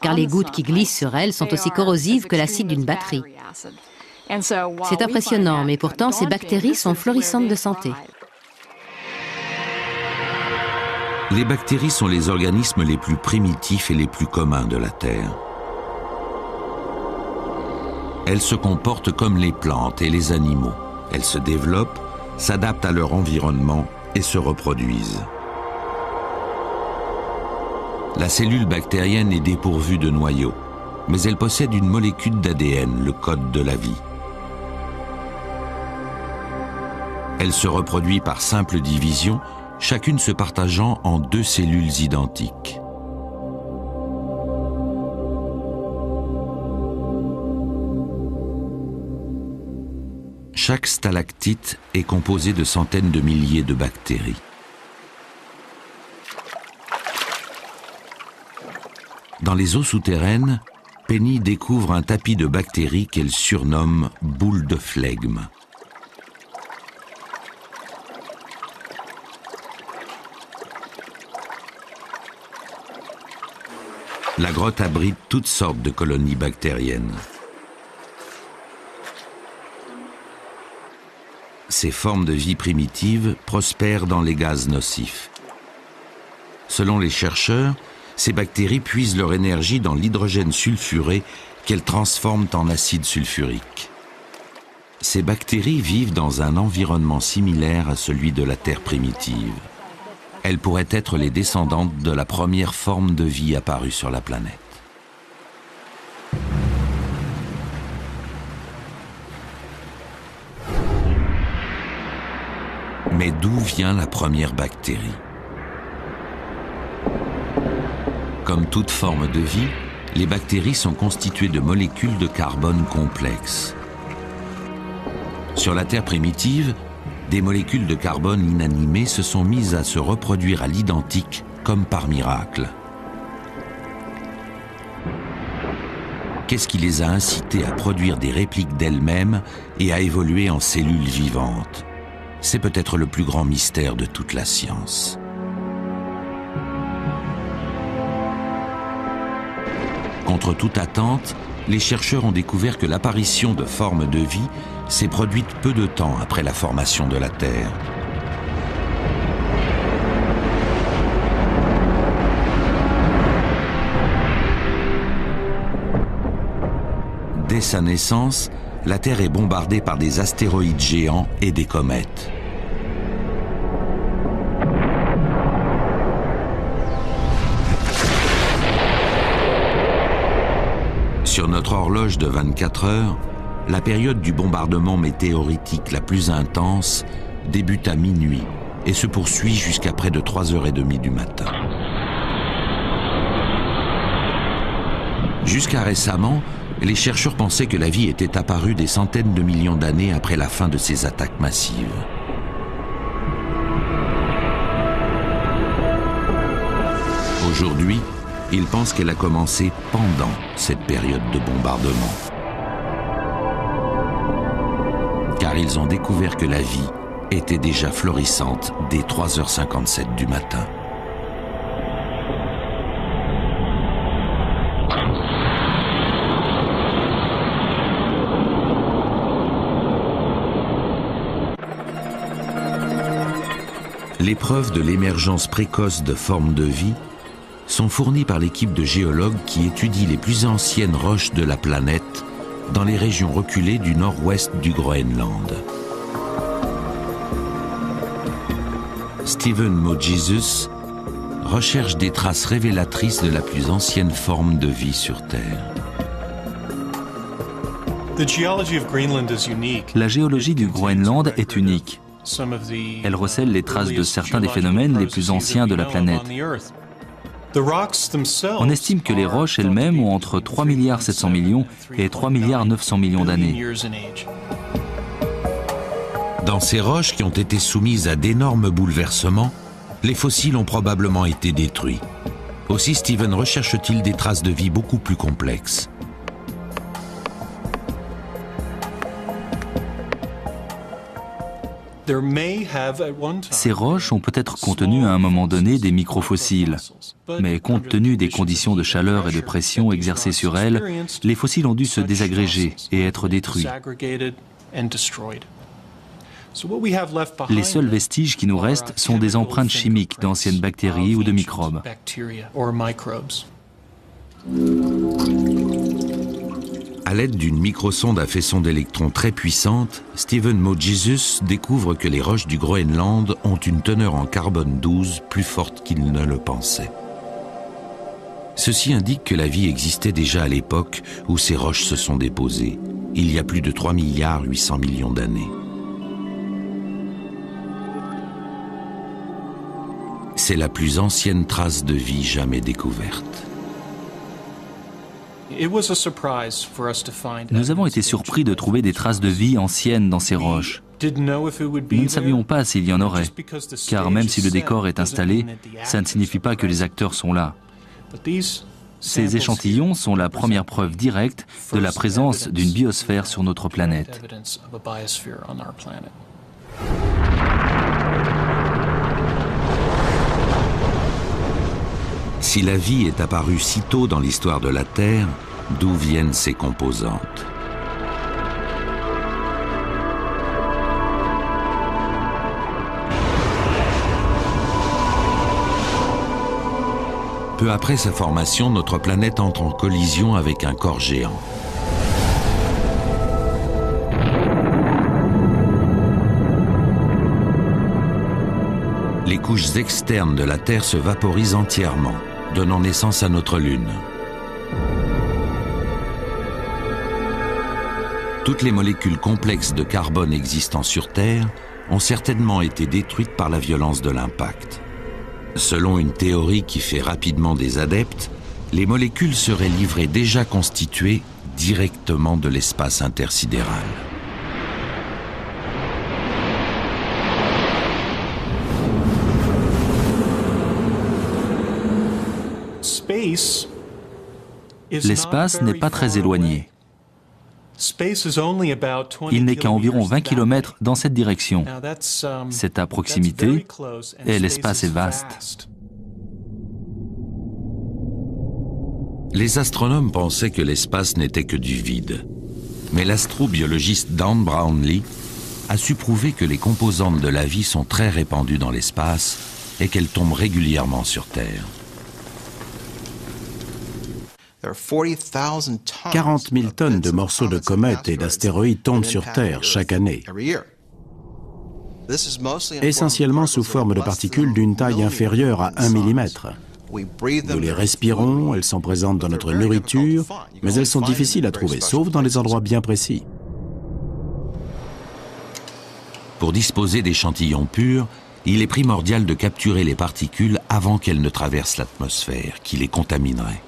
car les gouttes qui glissent sur elles sont aussi corrosives que l'acide d'une batterie. C'est impressionnant, mais pourtant ces bactéries sont florissantes de santé. Les bactéries sont les organismes les plus primitifs et les plus communs de la Terre. Elles se comportent comme les plantes et les animaux. Elles se développent, s'adaptent à leur environnement et se reproduisent. La cellule bactérienne est dépourvue de noyau, mais elle possède une molécule d'ADN, le code de la vie. Elle se reproduit par simple division, chacune se partageant en deux cellules identiques. Chaque stalactite est composé de centaines de milliers de bactéries. Dans les eaux souterraines, Penny découvre un tapis de bactéries qu'elle surnomme « boule de flegme ». La grotte abrite toutes sortes de colonies bactériennes. Ces formes de vie primitives prospèrent dans les gaz nocifs. Selon les chercheurs, ces bactéries puisent leur énergie dans l'hydrogène sulfuré qu'elles transforment en acide sulfurique. Ces bactéries vivent dans un environnement similaire à celui de la Terre primitive. Elles pourraient être les descendantes de la première forme de vie apparue sur la planète. Mais d'où vient la première bactérie? Comme toute forme de vie, les bactéries sont constituées de molécules de carbone complexes. Sur la Terre primitive, des molécules de carbone inanimées se sont mises à se reproduire à l'identique, comme par miracle. Qu'est-ce qui les a incitées à produire des répliques d'elles-mêmes et à évoluer en cellules vivantes? C'est peut-être le plus grand mystère de toute la science. Contre toute attente, les chercheurs ont découvert que l'apparition de formes de vie s'est produite peu de temps après la formation de la Terre. Dès sa naissance, la Terre est bombardée par des astéroïdes géants et des comètes. Sur notre horloge de 24 heures, la période du bombardement météoritique la plus intense débute à minuit et se poursuit jusqu'à près de 3h30 du matin. Jusqu'à récemment, les chercheurs pensaient que la vie était apparue des centaines de millions d'années après la fin de ces attaques massives. Aujourd'hui, ils pensent qu'elle a commencé pendant cette période de bombardement. Car ils ont découvert que la vie était déjà florissante dès 3h57 du matin. Les preuves de l'émergence précoce de formes de vie sont fournies par l'équipe de géologues qui étudie les plus anciennes roches de la planète dans les régions reculées du nord-ouest du Groenland. Stephen Moe-Jesus recherche des traces révélatrices de la plus ancienne forme de vie sur Terre. La géologie du Groenland est unique. Elle recèle les traces de certains des phénomènes les plus anciens de la planète. On estime que les roches elles-mêmes ont entre 3,7 milliards et 3,9 milliards d'années. Dans ces roches qui ont été soumises à d'énormes bouleversements, les fossiles ont probablement été détruits. Aussi, Stephen recherche-t-il des traces de vie beaucoup plus complexes. Ces roches ont peut-être contenu à un moment donné des microfossiles, mais compte tenu des conditions de chaleur et de pression exercées sur elles, les fossiles ont dû se désagréger et être détruits. Les seuls vestiges qui nous restent sont des empreintes chimiques d'anciennes bactéries ou de microbes. À l'aide d'une microsonde à faisceau d'électrons très puissante, Stephen Moe-Jesus découvre que les roches du Groenland ont une teneur en carbone 12 plus forte qu'il ne le pensait. Ceci indique que la vie existait déjà à l'époque où ces roches se sont déposées, il y a plus de 3,8 milliards d'années. C'est la plus ancienne trace de vie jamais découverte. Nous avons été surpris de trouver des traces de vie anciennes dans ces roches. Nous ne savions pas s'il y en aurait, car même si le décor est installé, ça ne signifie pas que les acteurs sont là. Ces échantillons sont la première preuve directe de la présence d'une biosphère sur notre planète. Si la vie est apparue si tôt dans l'histoire de la Terre, d'où viennent ses composantes? Peu après sa formation, notre planète entre en collision avec un corps géant. Les couches externes de la Terre se vaporisent entièrement, donnant naissance à notre Lune. Toutes les molécules complexes de carbone existant sur Terre ont certainement été détruites par la violence de l'impact. Selon une théorie qui fait rapidement des adeptes, les molécules seraient livrées déjà constituées directement de l'espace intersidéral. L'espace n'est pas très éloigné. Il n'est qu'à environ 20 km dans cette direction. C'est à proximité et l'espace est vaste. Les astronomes pensaient que l'espace n'était que du vide. Mais l'astrobiologiste Dan Brownlee a su prouver que les composantes de la vie sont très répandues dans l'espace et qu'elles tombent régulièrement sur Terre. 40 000 tonnes de morceaux de comètes et d'astéroïdes tombent sur Terre chaque année, essentiellement sous forme de particules d'une taille inférieure à 1 mm. Nous les respirons, elles sont présentes dans notre nourriture, mais elles sont difficiles à trouver, sauf dans des endroits bien précis. Pour disposer d'échantillons purs, il est primordial de capturer les particules avant qu'elles ne traversent l'atmosphère, qui les contaminerait.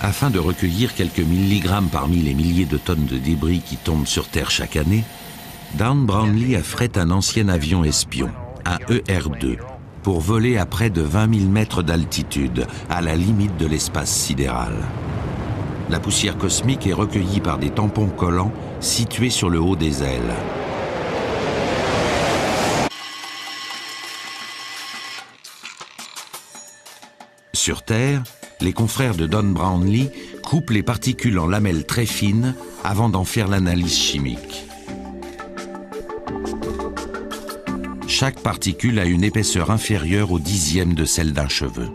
Afin de recueillir quelques milligrammes parmi les milliers de tonnes de débris qui tombent sur Terre chaque année, Dan Brownlee affrète un ancien avion espion, un ER-2, pour voler à près de 20 000 mètres d'altitude, à la limite de l'espace sidéral. La poussière cosmique est recueillie par des tampons collants situés sur le haut des ailes. Sur Terre, les confrères de Don Brownlee coupent les particules en lamelles très fines avant d'en faire l'analyse chimique. Chaque particule a une épaisseur inférieure au dixième de celle d'un cheveu.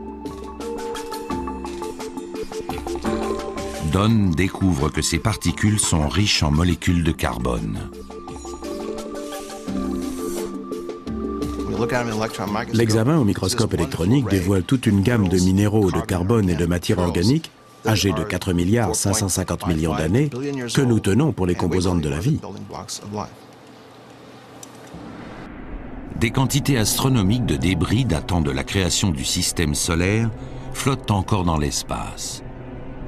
Don découvre que ces particules sont riches en molécules de carbone. L'examen au microscope électronique dévoile toute une gamme de minéraux, de carbone et de matière organique, âgés de 4 milliards 550 millions d'années, que nous tenons pour les composantes de la vie. Des quantités astronomiques de débris datant de la création du système solaire flottent encore dans l'espace.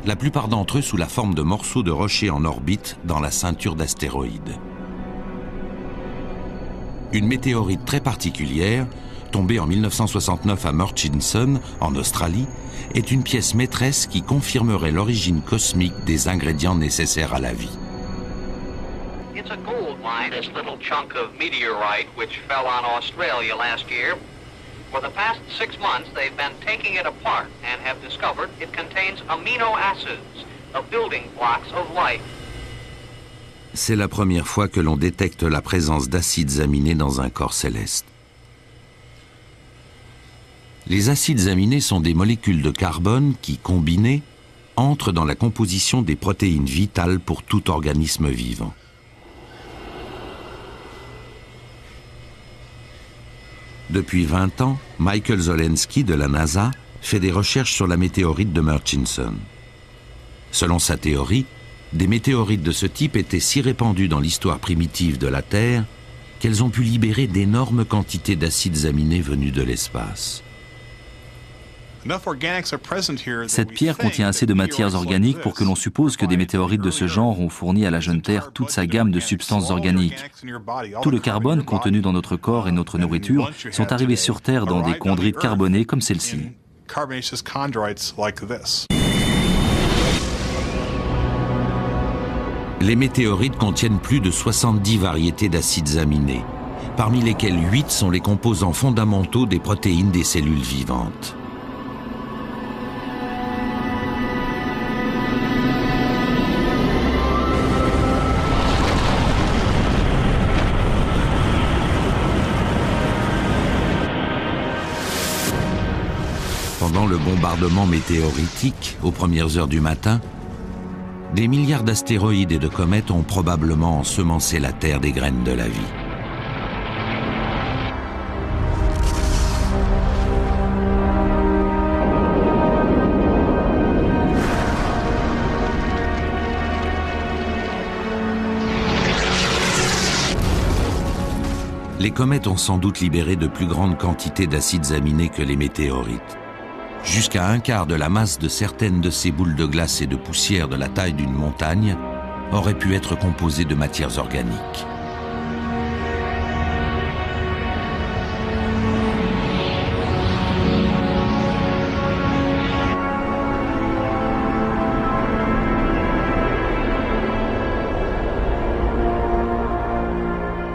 La plupart d'entre eux sous la forme de morceaux de rochers en orbite dans la ceinture d'astéroïdes. Une météorite très particulière, tombée en 1969 à Murchison, en Australie, est une pièce maîtresse qui confirmerait l'origine cosmique des ingrédients nécessaires à la vie. It's a gold mine, this little chunk of meteorite which fell on Australia last year. For the past 6 months, they've been taking it apart and have discovered it contains amino acids, the building blocks of life. C'est la première fois que l'on détecte la présence d'acides aminés dans un corps céleste. Les acides aminés sont des molécules de carbone qui, combinées, entrent dans la composition des protéines vitales pour tout organisme vivant. Depuis 20 ans, Michael Zolensky de la NASA fait des recherches sur la météorite de Murchison. Selon sa théorie, des météorites de ce type étaient si répandues dans l'histoire primitive de la Terre qu'elles ont pu libérer d'énormes quantités d'acides aminés venus de l'espace. Cette pierre contient assez de matières organiques pour que l'on suppose que des météorites de ce genre ont fourni à la jeune Terre toute sa gamme de substances organiques. Tout le carbone contenu dans notre corps et notre nourriture sont arrivés sur Terre dans des chondrites carbonées comme celle-ci. Les météorites contiennent plus de 70 variétés d'acides aminés, parmi lesquels 8 sont les composants fondamentaux des protéines des cellules vivantes. Pendant le bombardement météoritique, aux premières heures du matin, des milliards d'astéroïdes et de comètes ont probablement ensemencé la Terre des graines de la vie. Les comètes ont sans doute libéré de plus grandes quantités d'acides aminés que les météorites. Jusqu'à un quart de la masse de certaines de ces boules de glace et de poussière de la taille d'une montagne aurait pu être composée de matières organiques.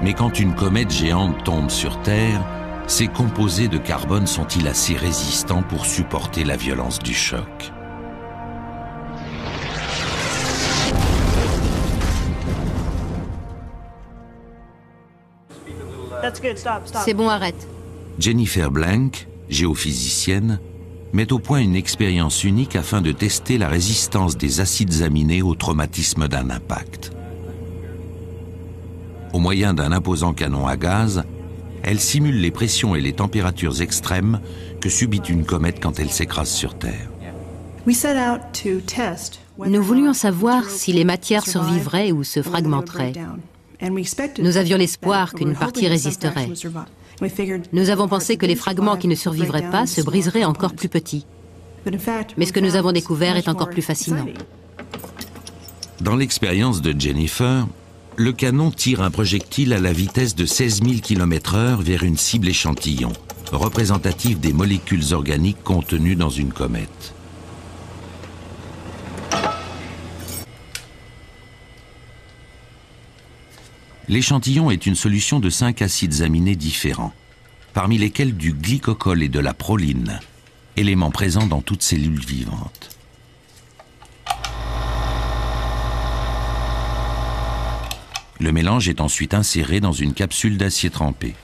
Mais quand une comète géante tombe sur Terre, ces composés de carbone sont-ils assez résistants pour supporter la violence du choc? C'est bon, arrête. Jennifer Blank, géophysicienne, met au point une expérience unique afin de tester la résistance des acides aminés au traumatisme d'un impact. Au moyen d'un imposant canon à gaz, elle simule les pressions et les températures extrêmes que subit une comète quand elle s'écrase sur Terre. Nous voulions savoir si les matières survivraient ou se fragmenteraient. Nous avions l'espoir qu'une partie résisterait. Nous avons pensé que les fragments qui ne survivraient pas se briseraient encore plus petits. Mais ce que nous avons découvert est encore plus fascinant. Dans l'expérience de Jennifer, le canon tire un projectile à la vitesse de 16 000 km/h vers une cible échantillon, représentative des molécules organiques contenues dans une comète. L'échantillon est une solution de 5 acides aminés différents, parmi lesquels du glycocol et de la proline, éléments présents dans toute cellule vivante. Le mélange est ensuite inséré dans une capsule d'acier trempé.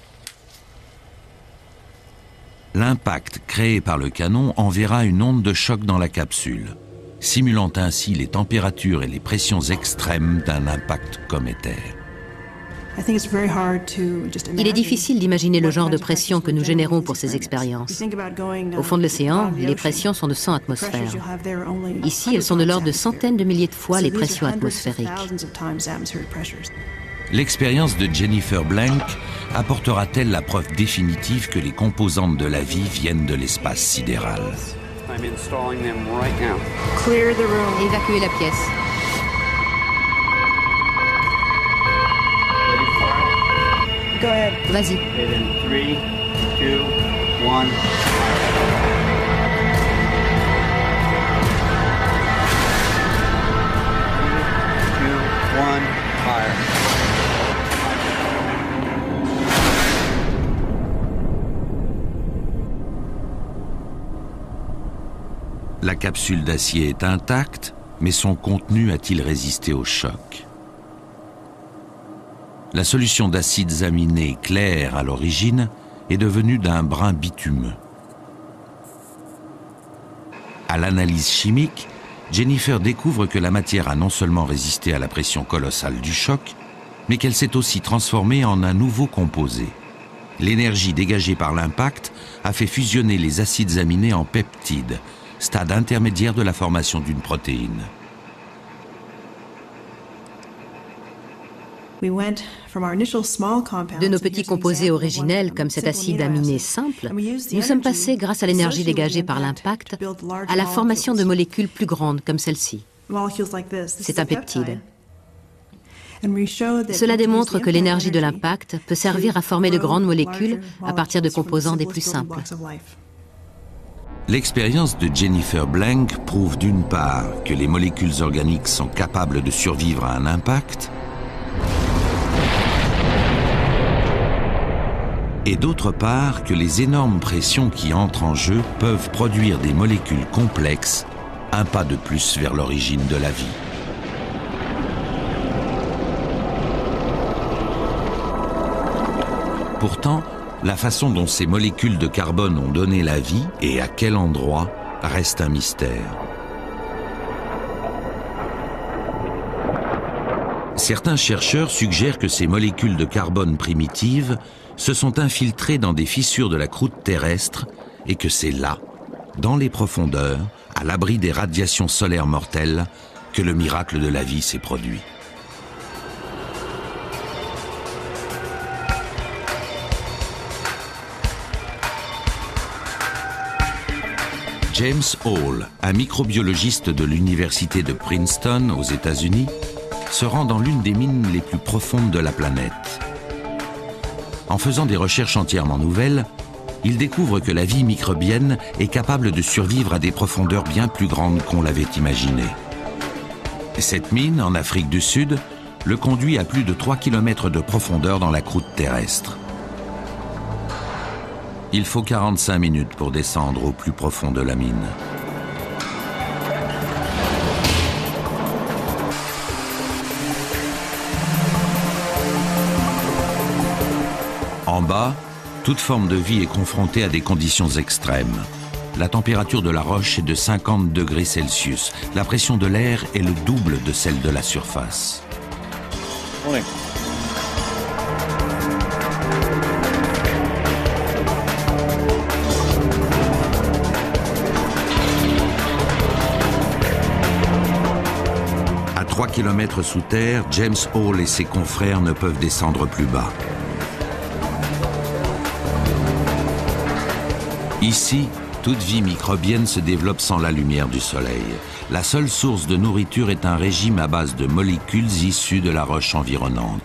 L'impact créé par le canon enverra une onde de choc dans la capsule, simulant ainsi les températures et les pressions extrêmes d'un impact cométaire. Il est difficile d'imaginer le genre de pression que nous générons pour ces expériences. Au fond de l'océan, les pressions sont de 100 atmosphères. Ici, elles sont de l'ordre de centaines de milliers de fois les pressions atmosphériques. L'expérience de Jennifer Blank apportera-t-elle la preuve définitive que les composantes de la vie viennent de l'espace sidéral? Évacuez la pièce. Vas-y. 3, 2, 1. La capsule d'acier est intacte, mais son contenu a-t-il résisté au choc? La solution d'acides aminés clairs à l'origine est devenue d'un brun bitumeux. À l'analyse chimique, Jennifer découvre que la matière a non seulement résisté à la pression colossale du choc, mais qu'elle s'est aussi transformée en un nouveau composé. L'énergie dégagée par l'impact a fait fusionner les acides aminés en peptides, stade intermédiaire de la formation d'une protéine. De nos petits composés originels, comme cet acide aminé simple, nous sommes passés, grâce à l'énergie dégagée par l'impact, à la formation de molécules plus grandes, comme celle-ci. C'est un peptide. Cela démontre que l'énergie de l'impact peut servir à former de grandes molécules à partir de composants des plus simples. L'expérience de Jennifer Blank prouve d'une part que les molécules organiques sont capables de survivre à un impact, et d'autre part que les énormes pressions qui entrent en jeu peuvent produire des molécules complexes, un pas de plus vers l'origine de la vie. Pourtant, la façon dont ces molécules de carbone ont donné la vie et à quel endroit reste un mystère. Certains chercheurs suggèrent que ces molécules de carbone primitives se sont infiltrées dans des fissures de la croûte terrestre et que c'est là, dans les profondeurs, à l'abri des radiations solaires mortelles, que le miracle de la vie s'est produit. James Hall, un microbiologiste de l'université de Princeton aux États-Unis, se rend dans l'une des mines les plus profondes de la planète. En faisant des recherches entièrement nouvelles, il découvre que la vie microbienne est capable de survivre à des profondeurs bien plus grandes qu'on l'avait imaginé. Cette mine, en Afrique du Sud, le conduit à plus de 3 km de profondeur dans la croûte terrestre. Il faut 45 minutes pour descendre au plus profond de la mine. En bas, toute forme de vie est confrontée à des conditions extrêmes. La température de la roche est de 50 degrés Celsius. La pression de l'air est le double de celle de la surface. À 3 km sous terre, James Hall et ses confrères ne peuvent descendre plus bas. Ici, toute vie microbienne se développe sans la lumière du soleil. La seule source de nourriture est un régime à base de molécules issues de la roche environnante.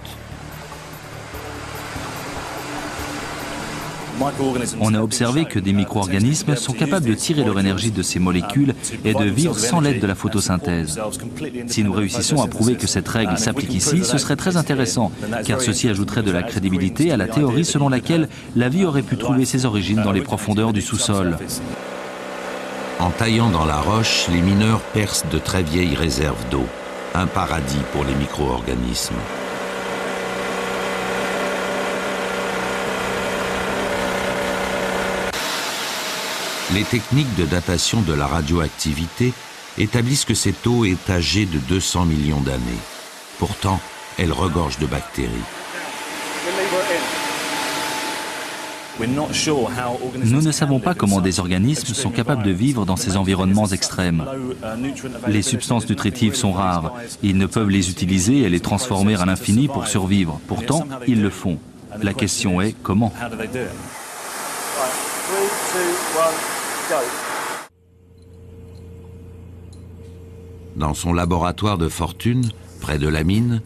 On a observé que des micro-organismes sont capables de tirer leur énergie de ces molécules et de vivre sans l'aide de la photosynthèse. Si nous réussissons à prouver que cette règle s'applique ici, ce serait très intéressant, car ceci ajouterait de la crédibilité à la théorie selon laquelle la vie aurait pu trouver ses origines dans les profondeurs du sous-sol. En taillant dans la roche, les mineurs percent de très vieilles réserves d'eau, un paradis pour les micro-organismes. Les techniques de datation de la radioactivité établissent que cette eau est âgée de 200 millions d'années. Pourtant, elle regorge de bactéries. Nous ne savons pas comment des organismes sont capables de vivre dans ces environnements extrêmes. Les substances nutritives sont rares. Ils ne peuvent les utiliser et les transformer à l'infini pour survivre. Pourtant, ils le font. La question est comment ? Dans son laboratoire de fortune, près de la mine,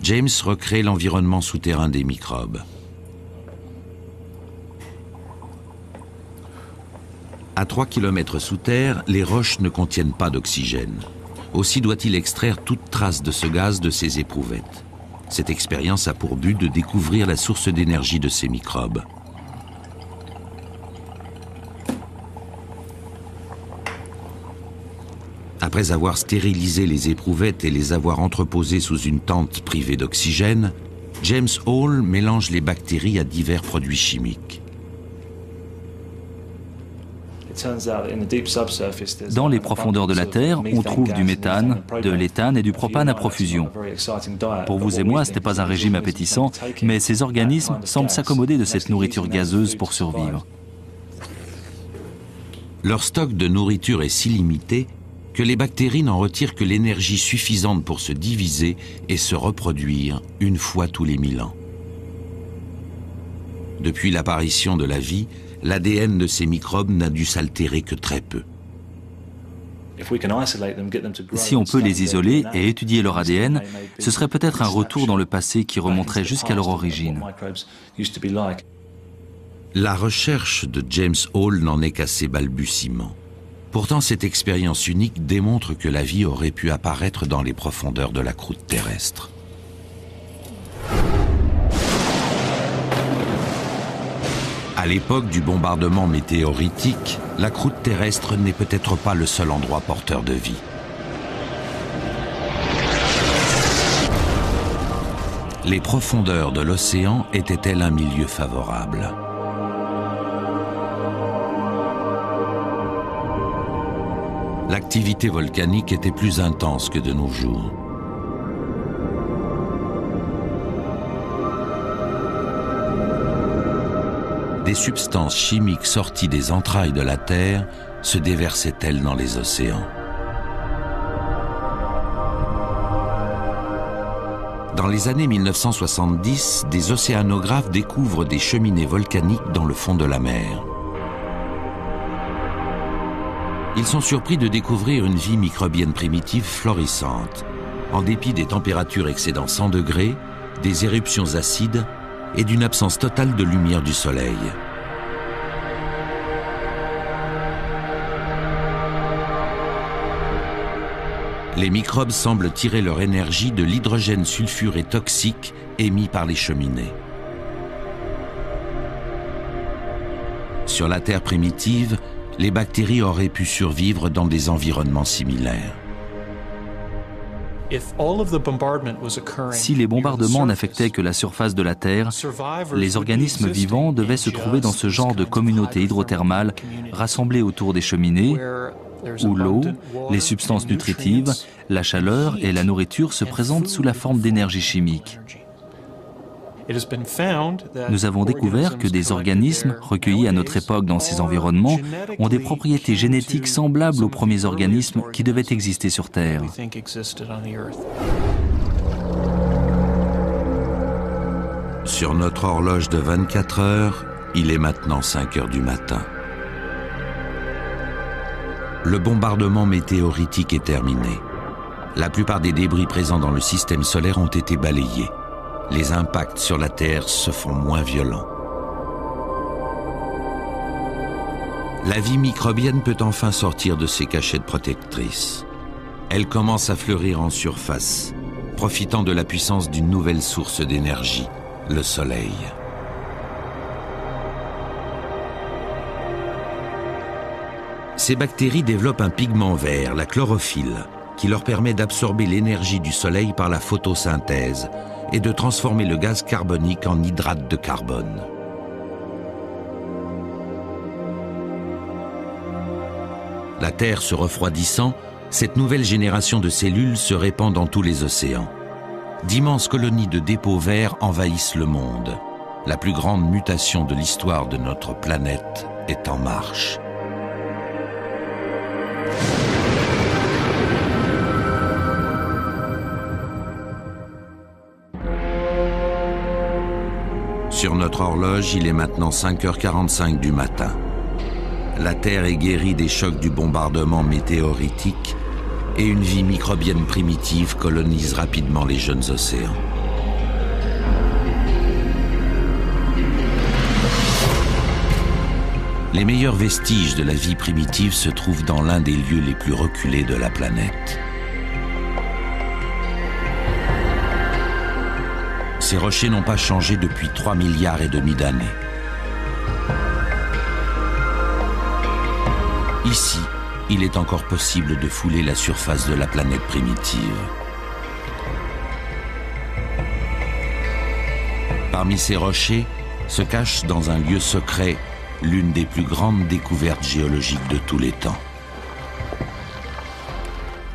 James recrée l'environnement souterrain des microbes. À 3 km sous terre, les roches ne contiennent pas d'oxygène. Aussi doit-il extraire toute trace de ce gaz de ses éprouvettes. Cette expérience a pour but de découvrir la source d'énergie de ces microbes. Après avoir stérilisé les éprouvettes et les avoir entreposées sous une tente privée d'oxygène, James Hall mélange les bactéries à divers produits chimiques. Dans les profondeurs de la Terre, on trouve du méthane, de l'éthane et du propane à profusion. Pour vous et moi, ce n'est pas un régime appétissant, mais ces organismes semblent s'accommoder de cette nourriture gazeuse pour survivre. Leur stock de nourriture est si limité que les bactéries n'en retirent que l'énergie suffisante pour se diviser et se reproduire une fois tous les 1000 ans. Depuis l'apparition de la vie, l'ADN de ces microbes n'a dû s'altérer que très peu. Si on peut les isoler et étudier leur ADN, ce serait peut-être un retour dans le passé qui remonterait jusqu'à leur origine. La recherche de James Hall n'en est qu'à ses balbutiements. Pourtant, cette expérience unique démontre que la vie aurait pu apparaître dans les profondeurs de la croûte terrestre. À l'époque du bombardement météoritique, la croûte terrestre n'est peut-être pas le seul endroit porteur de vie. Les profondeurs de l'océan étaient-elles un milieu favorable ? L'activité volcanique était plus intense que de nos jours. Des substances chimiques sorties des entrailles de la Terre se déversaient-elles dans les océans? Dans les années 1970, des océanographes découvrent des cheminées volcaniques dans le fond de la mer. Ils sont surpris de découvrir une vie microbienne primitive florissante, en dépit des températures excédant 100 degrés, des éruptions acides et d'une absence totale de lumière du soleil. Les microbes semblent tirer leur énergie de l'hydrogène sulfuré toxique émis par les cheminées. Sur la Terre primitive, les bactéries auraient pu survivre dans des environnements similaires. Si les bombardements n'affectaient que la surface de la Terre, les organismes vivants devaient se trouver dans ce genre de communauté hydrothermale rassemblée autour des cheminées, où l'eau, les substances nutritives, la chaleur et la nourriture se présentent sous la forme d'énergie chimique. Nous avons découvert que des organismes recueillis à notre époque dans ces environnements ont des propriétés génétiques semblables aux premiers organismes qui devaient exister sur Terre. Sur notre horloge de 24 heures, il est maintenant 5 heures du matin. Le bombardement météoritique est terminé. La plupart des débris présents dans le système solaire ont été balayés. Les impacts sur la Terre se font moins violents. La vie microbienne peut enfin sortir de ses cachettes protectrices. Elle commence à fleurir en surface, profitant de la puissance d'une nouvelle source d'énergie, le Soleil. Ces bactéries développent un pigment vert, la chlorophylle, qui leur permet d'absorber l'énergie du Soleil par la photosynthèse et de transformer le gaz carbonique en hydrate de carbone. La Terre se refroidissant, cette nouvelle génération de cellules se répand dans tous les océans. D'immenses colonies de dépôts verts envahissent le monde. La plus grande mutation de l'histoire de notre planète est en marche. Sur notre horloge, il est maintenant 5h45 du matin. La Terre est guérie des chocs du bombardement météoritique et une vie microbienne primitive colonise rapidement les jeunes océans. Les meilleurs vestiges de la vie primitive se trouvent dans l'un des lieux les plus reculés de la planète. Ces rochers n'ont pas changé depuis 3,5 milliards d'années. Ici, il est encore possible de fouler la surface de la planète primitive. Parmi ces rochers se cache dans un lieu secret l'une des plus grandes découvertes géologiques de tous les temps.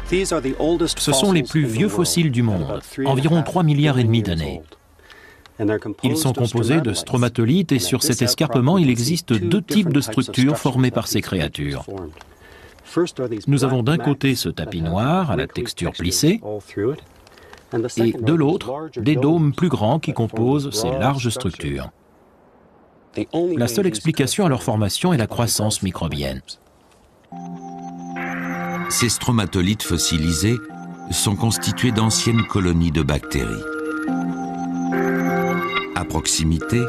Ce sont les plus vieux fossiles du monde, environ 3,5 milliards d'années. Ils sont composés de stromatolites et sur cet escarpement, il existe deux types de structures formées par ces créatures. Nous avons d'un côté ce tapis noir à la texture plissée et de l'autre des dômes plus grands qui composent ces larges structures. La seule explication à leur formation est la croissance microbienne. Ces stromatolites fossilisés sont constitués d'anciennes colonies de bactéries. À proximité,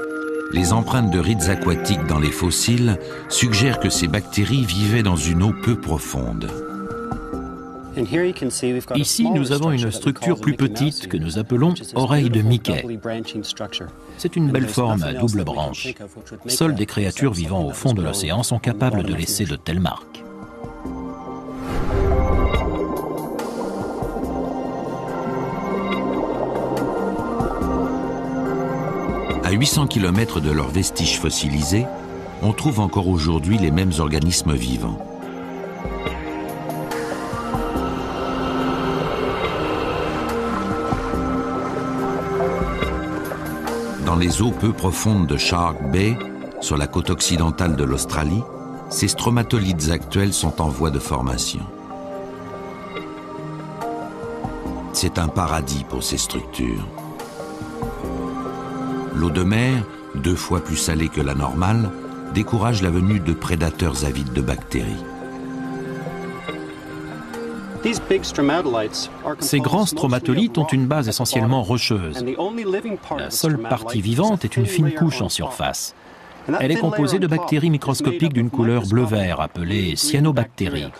les empreintes de rides aquatiques dans les fossiles suggèrent que ces bactéries vivaient dans une eau peu profonde. Ici, nous avons une structure plus petite que nous appelons oreille de Mickey. C'est une belle forme à double branche. Seules des créatures vivant au fond de l'océan sont capables de laisser de telles marques. À 800 km de leurs vestiges fossilisés, on trouve encore aujourd'hui les mêmes organismes vivants. Dans les eaux peu profondes de Shark Bay, sur la côte occidentale de l'Australie, ces stromatolites actuels sont en voie de formation. C'est un paradis pour ces structures. L'eau de mer, 2 fois plus salée que la normale, décourage la venue de prédateurs avides de bactéries. Ces grands stromatolites ont une base essentiellement rocheuse. La seule partie vivante est une fine couche en surface. Elle est composée de bactéries microscopiques d'une couleur bleu-vert appelées cyanobactéries.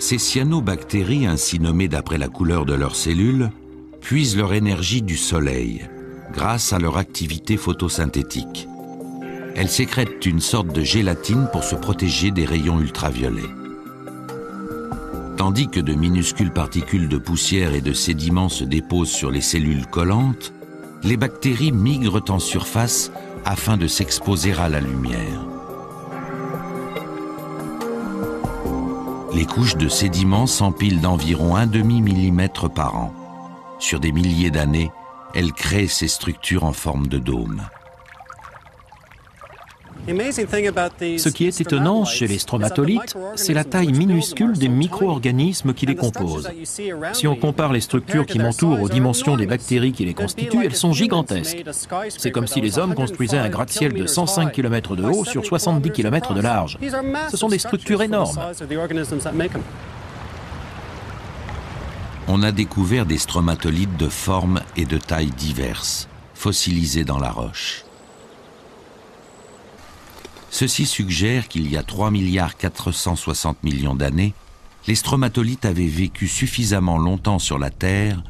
Ces cyanobactéries, ainsi nommées d'après la couleur de leurs cellules, puisent leur énergie du soleil, grâce à leur activité photosynthétique. Elles sécrètent une sorte de gélatine pour se protéger des rayons ultraviolets. Tandis que de minuscules particules de poussière et de sédiments se déposent sur les cellules collantes, les bactéries migrent en surface afin de s'exposer à la lumière. Les couches de sédiments s'empilent d'environ 1/2 millimètre par an. Sur des milliers d'années, elles créent ces structures en forme de dôme. Ce qui est étonnant chez les stromatolites, c'est la taille minuscule des micro-organismes qui les composent. Si on compare les structures qui m'entourent aux dimensions des bactéries qui les constituent, elles sont gigantesques. C'est comme si les hommes construisaient un gratte-ciel de 105 km de haut sur 70 km de large. Ce sont des structures énormes. On a découvert des stromatolites de formes et de tailles diverses, fossilisés dans la roche. Ceci suggère qu'il y a 3,460 milliards d'années, les stromatolites avaient vécu suffisamment longtemps sur la Terre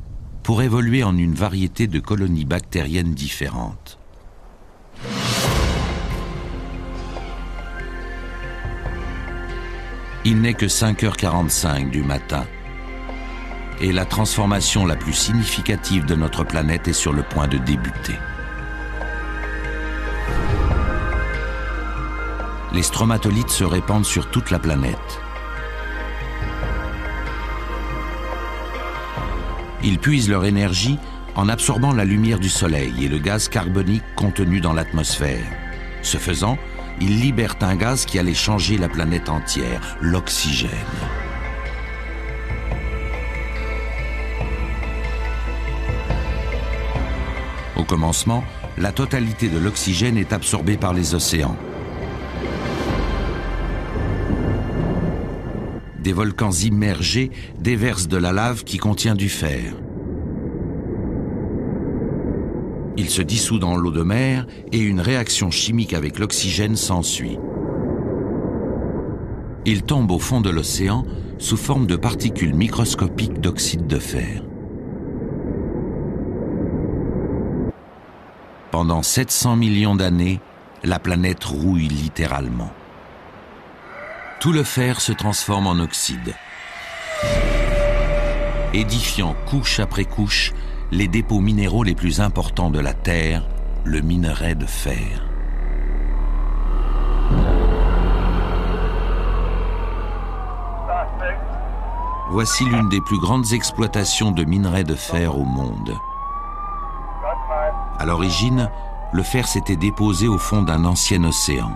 pour évoluer en une variété de colonies bactériennes différentes. Il n'est que 5h45 du matin et la transformation la plus significative de notre planète est sur le point de débuter. Les stromatolites se répandent sur toute la planète. Ils puisent leur énergie en absorbant la lumière du soleil et le gaz carbonique contenu dans l'atmosphère. Ce faisant, ils libèrent un gaz qui allait changer la planète entière, l'oxygène. Au commencement, la totalité de l'oxygène est absorbée par les océans. Des volcans immergés déversent de la lave qui contient du fer. Il se dissout dans l'eau de mer et une réaction chimique avec l'oxygène s'ensuit. Il tombe au fond de l'océan sous forme de particules microscopiques d'oxyde de fer. Pendant 700 millions d'années, la planète rouille littéralement. Tout le fer se transforme en oxyde, édifiant couche après couche les dépôts minéraux les plus importants de la Terre, le minerai de fer. Voici l'une des plus grandes exploitations de minerai de fer au monde. À l'origine, le fer s'était déposé au fond d'un ancien océan.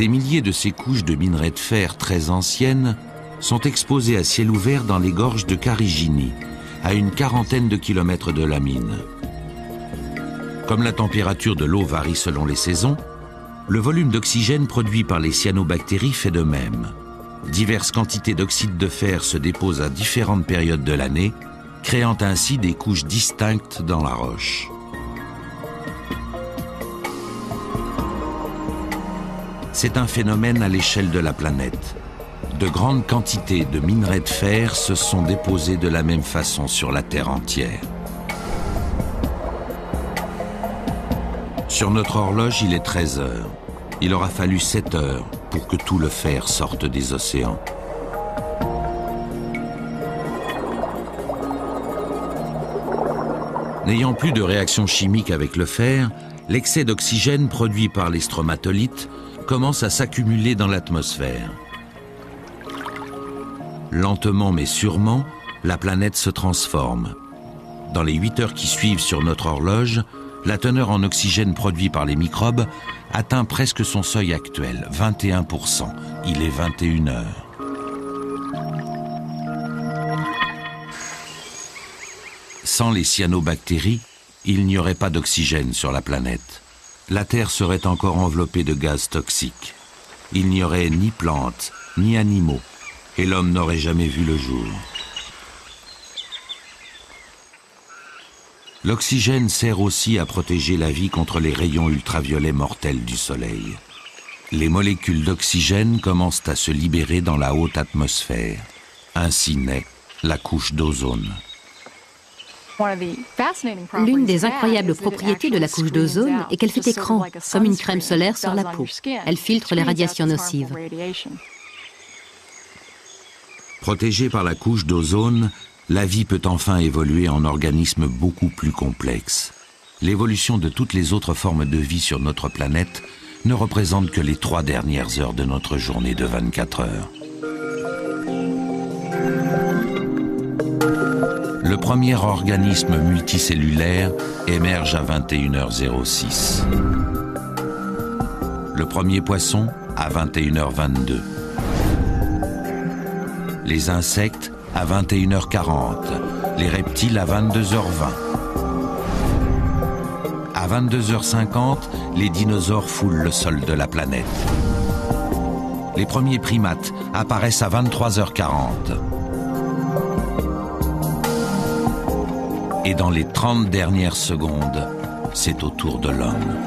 Des milliers de ces couches de minerais de fer très anciennes sont exposées à ciel ouvert dans les gorges de Karigini, à une quarantaine de kilomètres de la mine. Comme la température de l'eau varie selon les saisons, le volume d'oxygène produit par les cyanobactéries fait de même. Diverses quantités d'oxyde de fer se déposent à différentes périodes de l'année, créant ainsi des couches distinctes dans la roche. C'est un phénomène à l'échelle de la planète. De grandes quantités de minerais de fer se sont déposés de la même façon sur la Terre entière. Sur notre horloge, il est 13 heures. Il aura fallu 7 heures pour que tout le fer sorte des océans. N'ayant plus de réaction chimique avec le fer, l'excès d'oxygène produit par les stromatolites commence à s'accumuler dans l'atmosphère. Lentement mais sûrement, la planète se transforme. Dans les 8 heures qui suivent sur notre horloge, la teneur en oxygène produit par les microbes atteint presque son seuil actuel, 21%. Il est 21 heures. Sans les cyanobactéries, il n'y aurait pas d'oxygène sur la planète. La Terre serait encore enveloppée de gaz toxiques. Il n'y aurait ni plantes, ni animaux, et l'homme n'aurait jamais vu le jour. L'oxygène sert aussi à protéger la vie contre les rayons ultraviolets mortels du Soleil. Les molécules d'oxygène commencent à se libérer dans la haute atmosphère. Ainsi naît la couche d'ozone. L'une des incroyables propriétés de la couche d'ozone est qu'elle fait écran, comme une crème solaire sur la peau. Elle filtre les radiations nocives. Protégée par la couche d'ozone, la vie peut enfin évoluer en organismes beaucoup plus complexes. L'évolution de toutes les autres formes de vie sur notre planète ne représente que les 3 dernières heures de notre journée de 24 heures. Le premier organisme multicellulaire émerge à 21h06. Le premier poisson à 21h22. Les insectes à 21h40. Les reptiles à 22h20. À 22h50, les dinosaures foulent le sol de la planète. Les premiers primates apparaissent à 23h40. Et dans les 30 dernières secondes, c'est au tour de l'homme.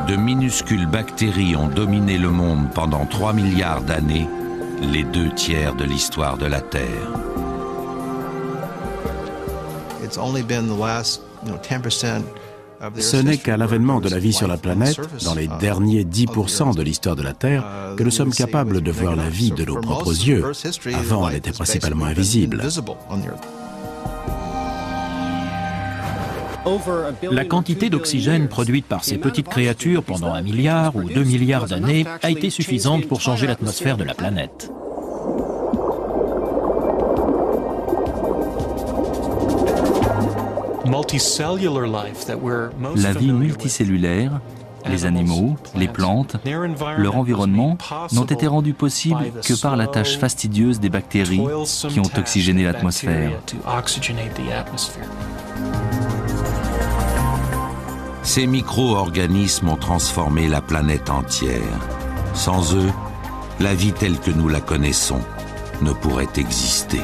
De minuscules bactéries ont dominé le monde pendant 3 milliards d'années, les 2 tiers de l'histoire de la Terre. Ce n'est qu'à l'avènement de la vie sur la planète, dans les derniers 10% de l'histoire de la Terre, que nous sommes capables de voir la vie de nos propres yeux. Avant, elle était principalement invisible. La quantité d'oxygène produite par ces petites créatures pendant 1 milliard ou 2 milliards d'années a été suffisante pour changer l'atmosphère de la planète. La vie multicellulaire, les animaux, les plantes, leur environnement n'ont été rendus possibles que par la tâche fastidieuse des bactéries qui ont oxygéné l'atmosphère. Ces micro-organismes ont transformé la planète entière. Sans eux, la vie telle que nous la connaissons ne pourrait exister.